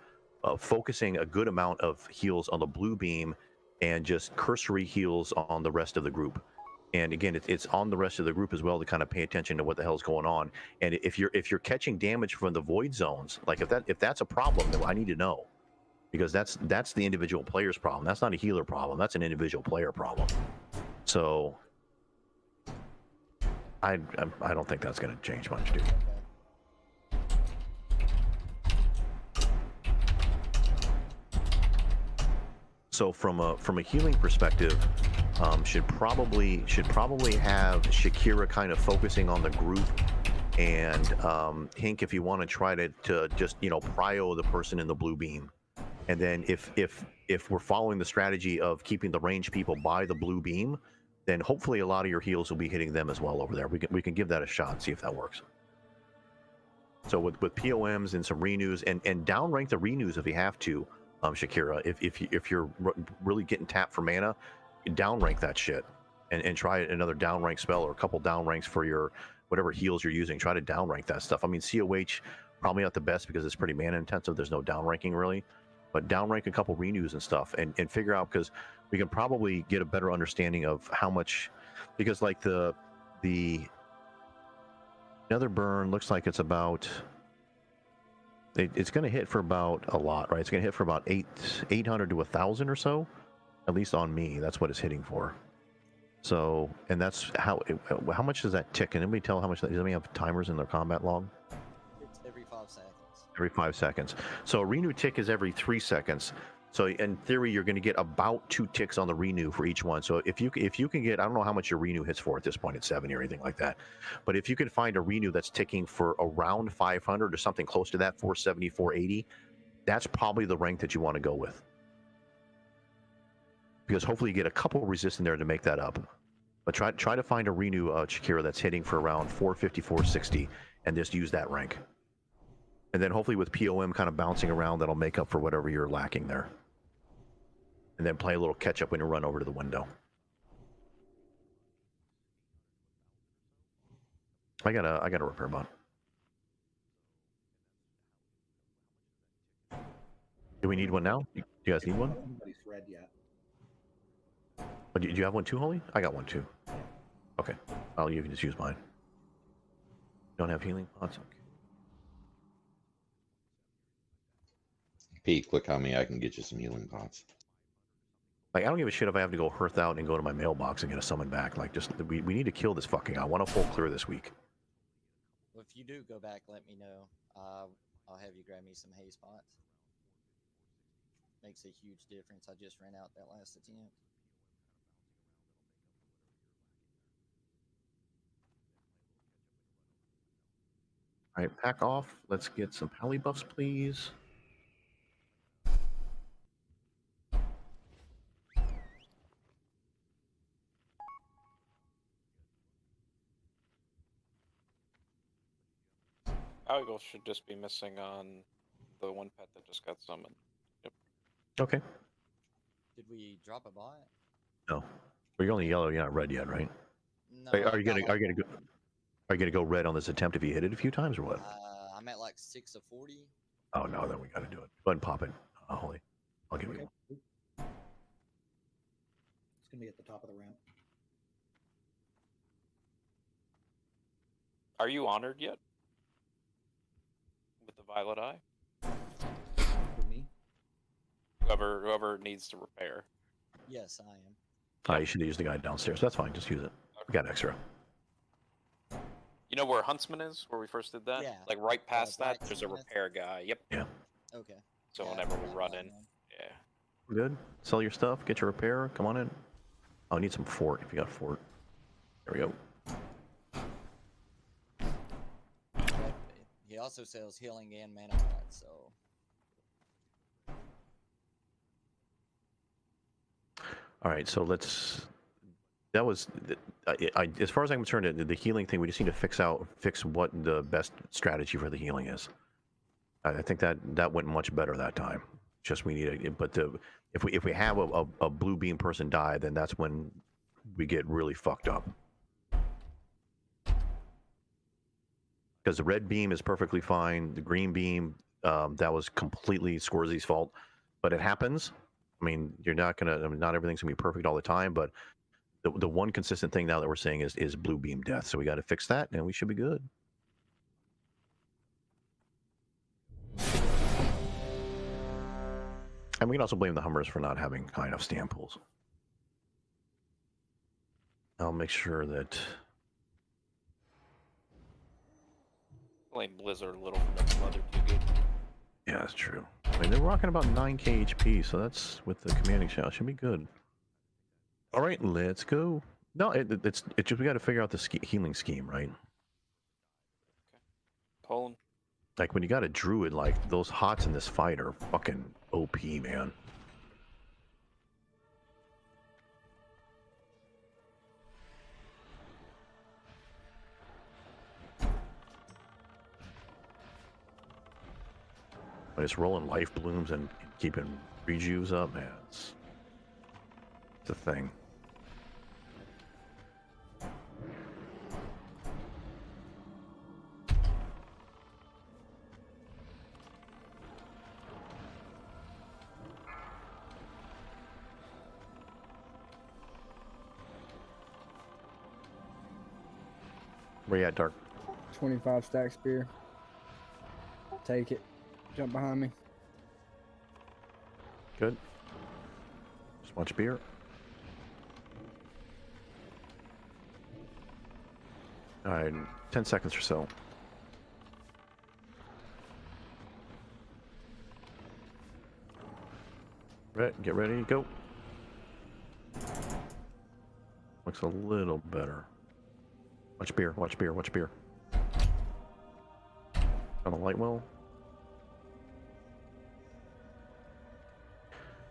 focusing a good amount of heals on the blue beam and just cursory heals on the rest of the group. And again, it's on the rest of the group as well to kind of pay attention to what the hell's going on. And if you're catching damage from the void zones, like if that's a problem, then I need to know, because that's the individual player's problem. That's not a healer problem. That's an individual player problem. So I don't think that's going to change much, dude. So from a healing perspective, should probably have Shakira kind of focusing on the group, and Hink, if you want to try to just prio the person in the blue beam, and then if we're following the strategy of keeping the range people by the blue beam, then hopefully a lot of your heals will be hitting them as well over there. We can give that a shot, see if that works. So with POMs and some renews, and downrank the renews if you have to. Shakira, if you're really getting tapped for mana, downrank that shit, and try another downrank spell or a couple downranks for your whatever heals you're using. Try to downrank that stuff. I mean, COH probably not the best because it's pretty mana intensive. There's no downranking really, but downrank a couple renews and stuff, and figure out, because we can probably get a better understanding of how much, because like the Nether burn looks like it's about. It's going to hit for about a lot, right? It's going to hit for about 800 to 1,000 or so, at least on me. That's what it's hitting for. So, and that's how much does that tick? Can anybody tell how much? Does anybody have timers in their combat log?
It's every 5 seconds.
Every 5 seconds. So a renew tick is every 3 seconds. So in theory, you're going to get about 2 ticks on the renew for each one. So if you can get, I don't know how much your renew hits for at this point, at 70 or anything like that, but if you can find a renew that's ticking for around 500 or something close to that, 470, 480, that's probably the rank that you want to go with. Because hopefully you get a couple resists in there to make that up. But try to find a renew, Shakira, that's hitting for around 450, 460, and just use that rank. And then hopefully with POM kind of bouncing around, that'll make up for whatever you're lacking there. And then play a little catch up when you run over to the window. I got a repair bot. Do we need one now? Do you guys need one?
Nobody's read yet.
Oh, do you have one too, Holly? I got one too. Okay. Oh, you can just use mine. Don't have healing pots? Okay.
Pete, click on me. I can get you some healing pots.
Like, I don't give a shit if I have to go hearth out and go to my mailbox and get a summon back. Like, just we need to kill this fucking guy. I want a full clear this week.
Well, if you do go back, let me know. I'll have you grab me some hay spots. Makes a huge difference. I just ran out that last attempt.
All right, pack off. Let's get some pally buffs, please.
Algol should just be missing on the one pet that just got summoned. Yep.
Okay.
Did we drop a bot?
No, but you're only yellow. You're not red yet, right?
No.
Are you gonna go red on this attempt if you hit it a few times or what?
I'm at like 6 of 40.
Oh no, then we got to do it. Go ahead and pop it, Holly. I'll give you one.
It's gonna be at the top of the ramp.
Are you honored yet? With the violet eye?
For me?
Whoever needs to repair.
Yes, I am.
You should use the guy downstairs. That's fine. Just use it. We got extra.
You know where Huntsman is? Where we first did that?
Yeah.
Like right past that, there's a
blacksmith.
repair guy. Yep.
Yeah.
Okay.
So
Yeah,
whenever we
I'm
run
not
in.
one.
Yeah.
We're good. Sell your stuff. Get your repair. Come on in. Oh, I need some fort. If you got fort. There we go.
But he also sells healing and mana pots, so.
All right, so let's. That was, as far as I'm concerned, the healing thing. We just need to fix what the best strategy for the healing is. I think that went much better that time. Just we need it, but if we have a blue beam person die, then that's when we get really fucked up. Because the red beam is perfectly fine. The green beam, that was completely Scorzy's fault, but it happens. I mean, you're not gonna. I mean, not everything's gonna be perfect all the time, but the one consistent thing now that we're seeing is blue beam death. So we got to fix that, and we should be good. And we can also blame the Hummers for not having high enough stand pools. I'll make sure that.
Blame Blizzard a little for making leather too good.
Yeah, that's true. I mean, they're rocking about 9k HP, so that's with the commanding shell. Should be good. All right, let's go. No, it's just we got to figure out the healing scheme, right?
Okay. Colin.
Like when you got a druid, like those hots in this fight are fucking OP, man. When it's rolling life blooms and keeping rejuves up, man, it's a thing. Where you at, Dark?
25 stack spear. Take it. Jump behind me.
Good. Just watch beer. All right, 10 seconds or so. Get ready, go. Looks a little better. Watch beer, watch beer, watch beer. On the light well.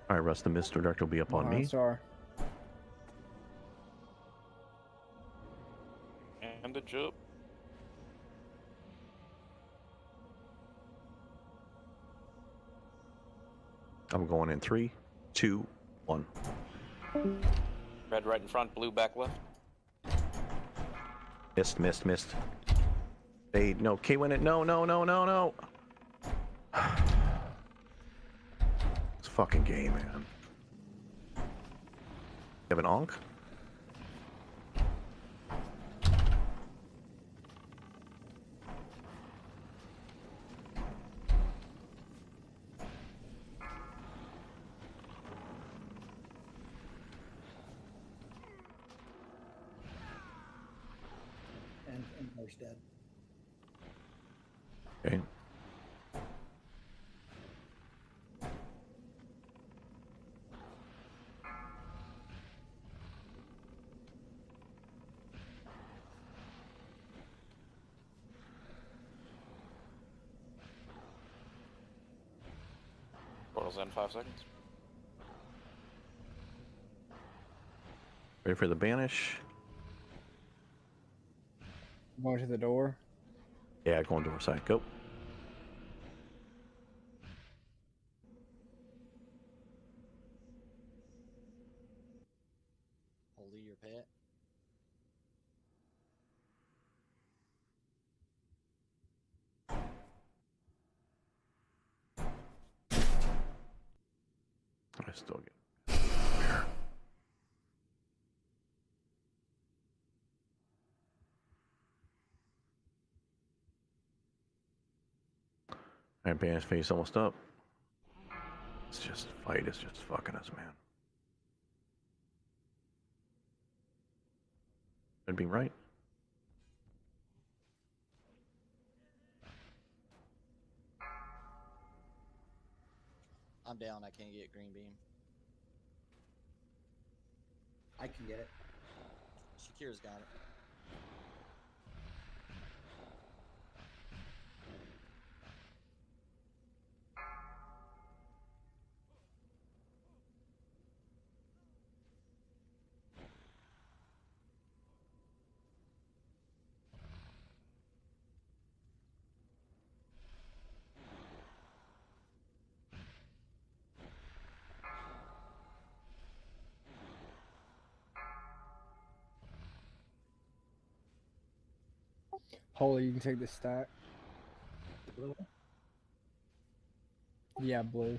All right, Russ, the Mist Director will be up on me.
Star.
And a jump.
I'm going in 3, 2, 1.
Red right in front, blue back left.
Missed. Fade. No, K win it. No. It's a fucking game, man. You have an onk?
And Empire's dead.
Okay.
Portal's in 5 seconds.
Ready for the banish?
Going to the door.
Yeah, going door side. Go.
Holy your pet.
I still get. Alright, banish phase almost up. It's just fight is just fucking us, man. That'd be right.
I'm down. I can't get green beam.
I can get it.
Shakira's got it.
Holy, you can take this stack.
Blue.
Yeah, blue.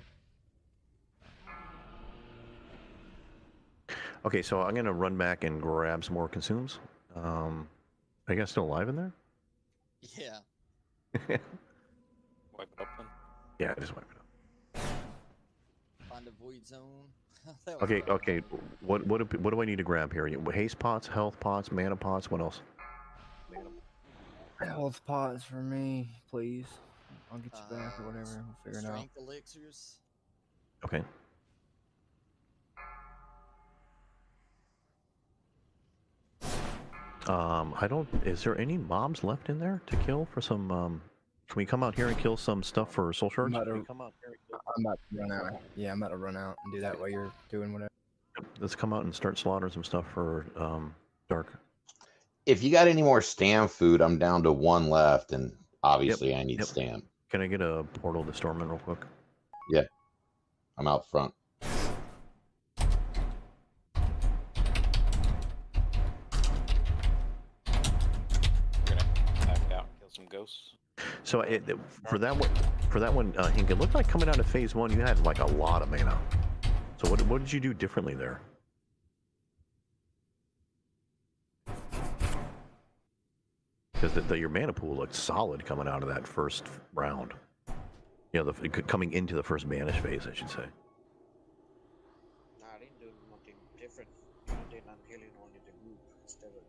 Okay, so I'm gonna run back and grab some more consumes. Are you guys still alive in there?
Yeah.
Wipe it up then.
Yeah, just wipe it up.
Find a void zone. That was
Okay,
fun.
okay. What do I need to grab here? Haste pots, health pots, mana pots. What else?
Health pots for me, please. I'll get you back or whatever. We'll figure it out.
Strength elixirs.
Okay. I don't. Is there any mobs left in there to kill for some? Can we come out here and kill some stuff for soul shards?
I'm about to run out. Yeah, I'm about to run out and do that while you're doing whatever.
Let's come out and start slaughtering some stuff for dark.
If you got any more stam food, I'm down to 1 left, and obviously I need stam.
Can I get a portal to Stormman real quick?
Yeah, I'm out front.
We're gonna back out and kill some ghosts.
So for that one, Hink, it looked like coming out of phase 1, you had like a lot of mana. So what did you do differently there? because your mana pool looked solid coming out of that first round. You know, coming into the first banish phase, I should say.
Nah, I didn't do nothing different. You did not healing only the group instead of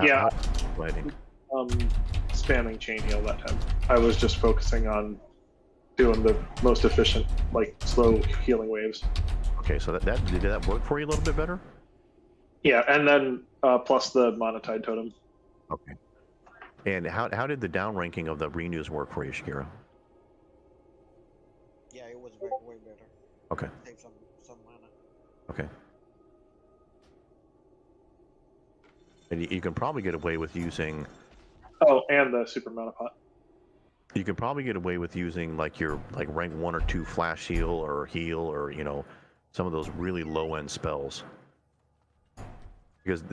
Yeah.
Lighting.
Spamming chain heal that time. I was just focusing on doing the most efficient, like slow healing waves.
Okay, so did that work for you a little bit better?
Yeah, and then plus the monetide totem.
Okay. And how did the downranking of the renews work for you, Shakira?
Yeah, it was way better.
Okay.
Save some mana.
Okay. And you can probably get away with using.
Oh, and the super mana pot.
You can probably get away with using like your rank 1 or 2 flash heal or you know, some of those really low end spells. Because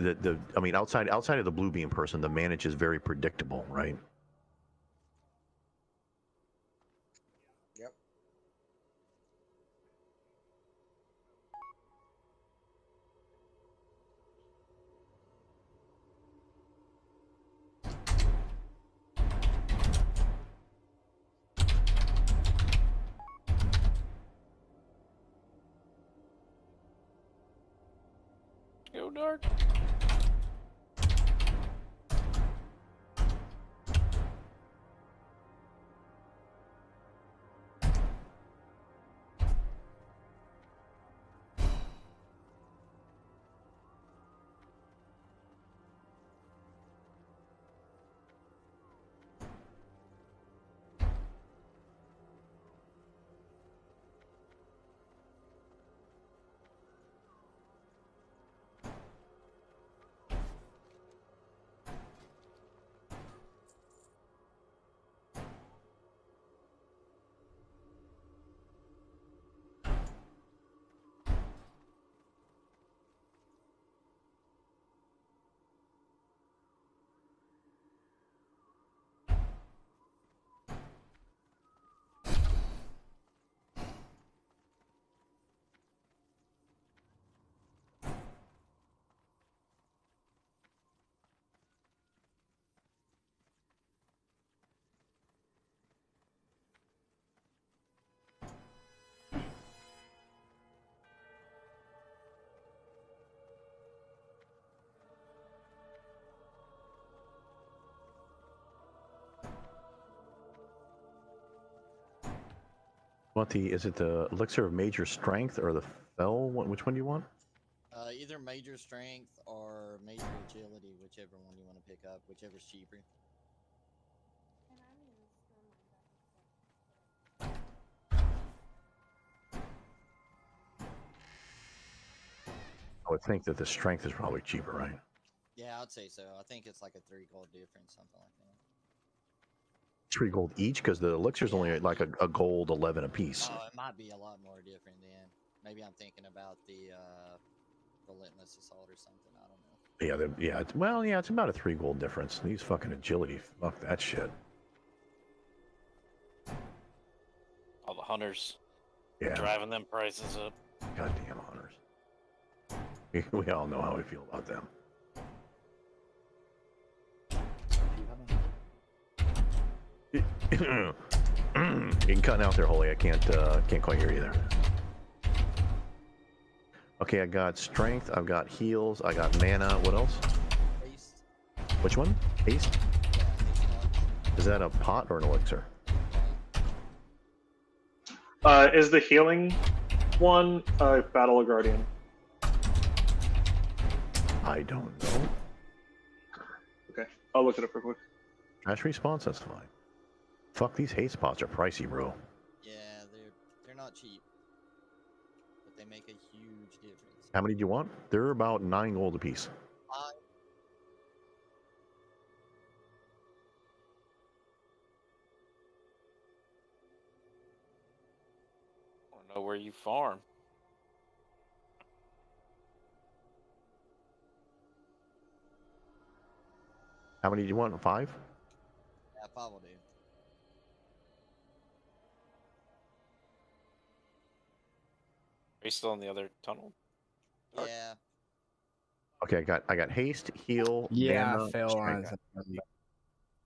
I mean outside of the blue beam person, the manage is very predictable, right?
Yep.
Go dark.
Is it the elixir of major strength or the fell one? Which one do you want?
Either major strength or major agility, whichever one you want to pick up, whichever's cheaper.
I would think that the strength is probably cheaper, right?
Yeah, I'd say so. I think it's like a 3 gold difference, something like that.
3 gold each, because the elixir's only like a gold 11 a piece.
Oh, it might be a lot more different then. Maybe I'm thinking about the relentless assault or something. I don't know.
Yeah, it's about a 3 gold difference. These fucking agility, fuck that shit.
All the hunters.
Yeah.
Driving them prices up.
Goddamn hunters. We all know how we feel about them. You can cut out there, Holy. I can't quite hear you there. Okay, I got strength. I've got heals. I got mana. What else?
Haste.
Which one? Haste?
Yeah, haste up.
Is that a pot or an elixir?
Is the healing one Battle of Guardian?
I don't know.
Okay, I'll look it up real quick.
Trash response, that's fine. Fuck, these haste pots are pricey, bro.
Yeah, they're not cheap, but they make a huge difference.
How many do you want? They're about 9 gold apiece.
I
don't know where you farm.
How many do you want? 5?
Yeah, 5 will do.
Are you still in the other tunnel? Dark?
Yeah.
Okay, I got haste, heal,
Yeah,
mana,
I fell on
strength.
something.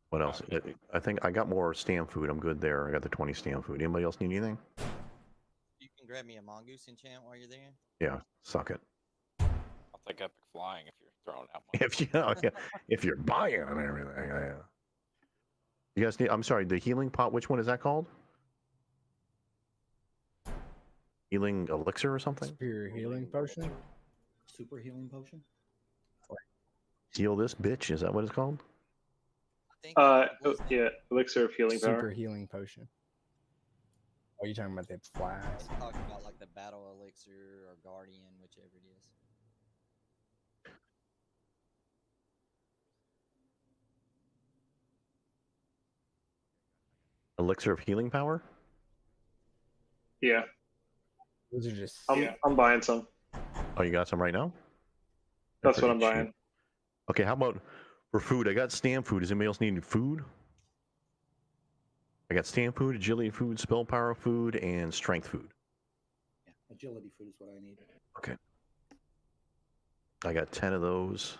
What else? I think I got more stam food. I'm good there. I got the 20 stam food. Anybody else need anything?
You can grab me a mongoose enchant while you're there.
Yeah, suck it.
I'll take epic flying if you're throwing out money.
If you if you're buying and everything, yeah. You guys need. I'm sorry. The healing pot. Which one is that called? Healing elixir or something?
Superior healing potion.
Super healing potion.
Heal this bitch. Is that what it's called?
Yeah, elixir of healing
Super
power.
healing potion. Are you talking about the flask?
I'm talking about like the battle elixir or guardian, whichever it is.
Elixir of healing power.
Yeah,
Those are just.
I'm buying some.
Oh, you got some right now?
That's what I'm
pretty
buying.
cheap. Okay, how about for food? I got stam food. Does anybody else need food? I got stam food, agility food, spell power food, and strength food.
Yeah, agility food is what I need.
Okay. I got 10 of those.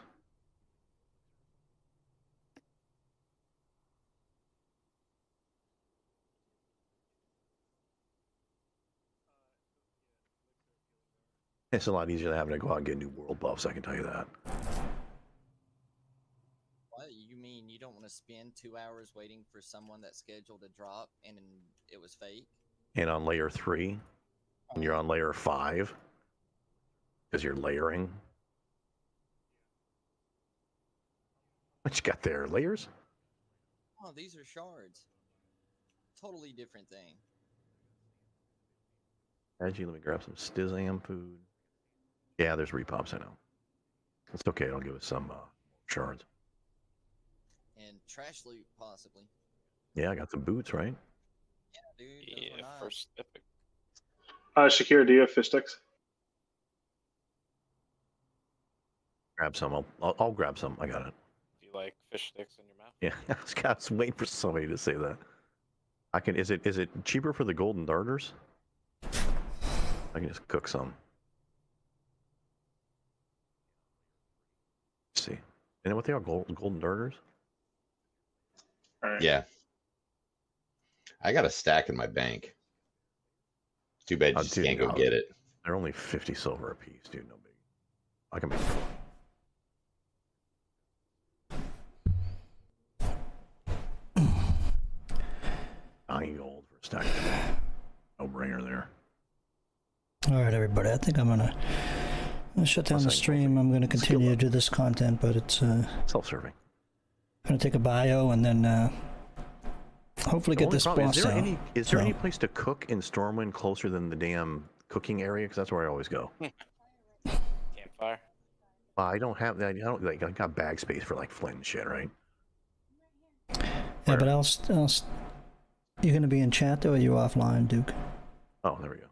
It's a lot easier than having to go out and get new world buffs, I can tell you that.
What you mean? You don't want to spend 2 hours waiting for someone that's scheduled to drop and it was fake?
And on layer 3, and you're on layer 5, because you're layering. What you got there? Layers?
Oh, these are shards. Totally different thing.
Actually, let me grab some Stizam food. Yeah, there's repops, I know. It's okay, I'll give us some shards.
And trash loot, possibly.
Yeah, I got some boots, right?
Yeah, dude.
Yeah, first epic.
Shakira, do you have fish sticks?
Grab some. I'll grab some. I got it.
Do you like fish sticks in your mouth?
Yeah, I was waiting for somebody to say that. I can. Is it cheaper for the golden darters? I can just cook some. Let's see. You know what they are? Golden darters?
All right.
Yeah. I got a stack in my bank. Too bad you just can't go get it.
They're only 50 silver a piece, dude. No big. I can make it. 9 gold for a stack. No brainer there.
All right, everybody. I think I'm gonna shut down the stream. I'm gonna continue to do this content, but it's
self-serving.
I'm gonna take a bio and then hopefully get this boss out.
Is there any place to cook in Stormwind closer than the damn cooking area? Because that's where I always go.
Campfire.
I don't have that. I got bag space for like flint and shit, right?
Yeah, but else, you gonna be in chat though, or are you offline, Duke?
Oh, there we go.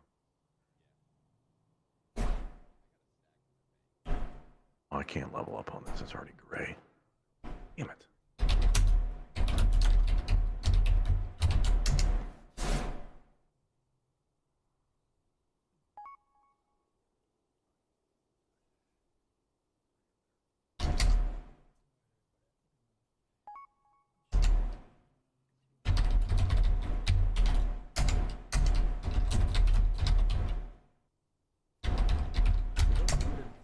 Oh, I can't level up on this. It's already gray. Damn it.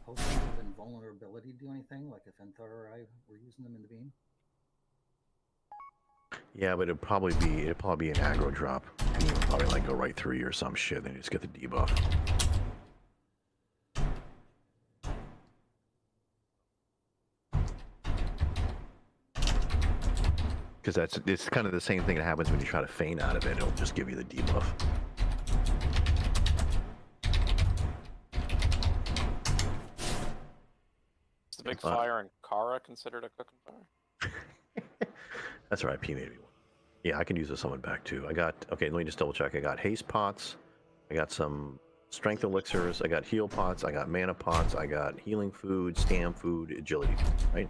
Potions of invulnerability do anything? Like if Enthar or I were using them in the beam?
Yeah, but it'd probably be an aggro drop. And you would probably like go right through you or some shit, then you just get the debuff. Because it's kind of the same thing that happens when you try to feign out of it. It'll just give you the debuff.
Is the big fire in Kara considered a cooking fire?
That's right, P81. Yeah, I can use the summon back too. Okay, let me just double check. I got haste pots. I got some strength elixirs. I got heal pots. I got mana pots. I got healing food, stam food, agility food, right?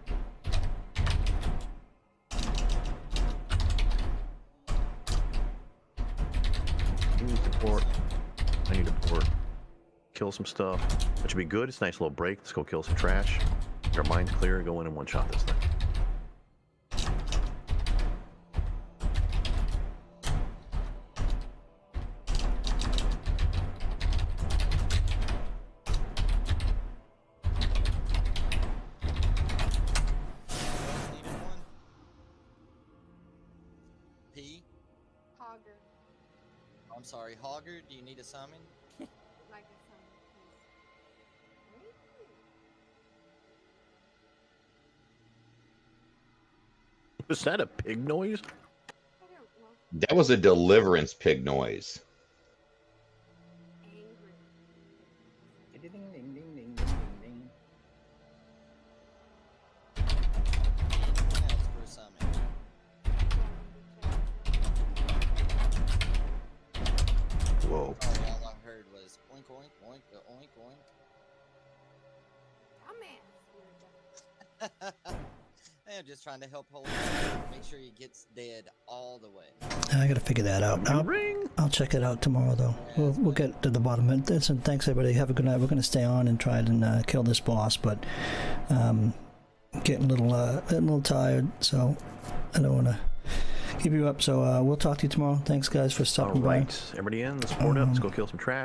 I need to port. Kill some stuff. Which would be good. It's a nice little break. Let's go kill some trash. Our mind's clear. Go in and one-shot this thing.
Needed one. P.
Hogger.
I'm sorry, Hogger. Do you need a summon?
Like a summon, please.
Was that a pig noise?
I don't know.
That was a deliverance pig noise.
Angry.
Ding ding ding ding ding ding ding.
That's for a summon.
Whoa.
Sorry, all I heard was oink oink oink oink oink.
Dumbass.
I'm just trying to help hold him, make sure he gets dead all the way.
I gotta figure that out. I'll check it out tomorrow, though. We'll get to the bottom of it. Listen, thanks everybody. Have a good night. We're gonna stay on and try and kill this boss, but getting a little tired, so I don't want to keep you up. So we'll talk to you tomorrow. Thanks, guys, for stopping by.
All right, everybody in. Let's board up. Let's go kill some trash.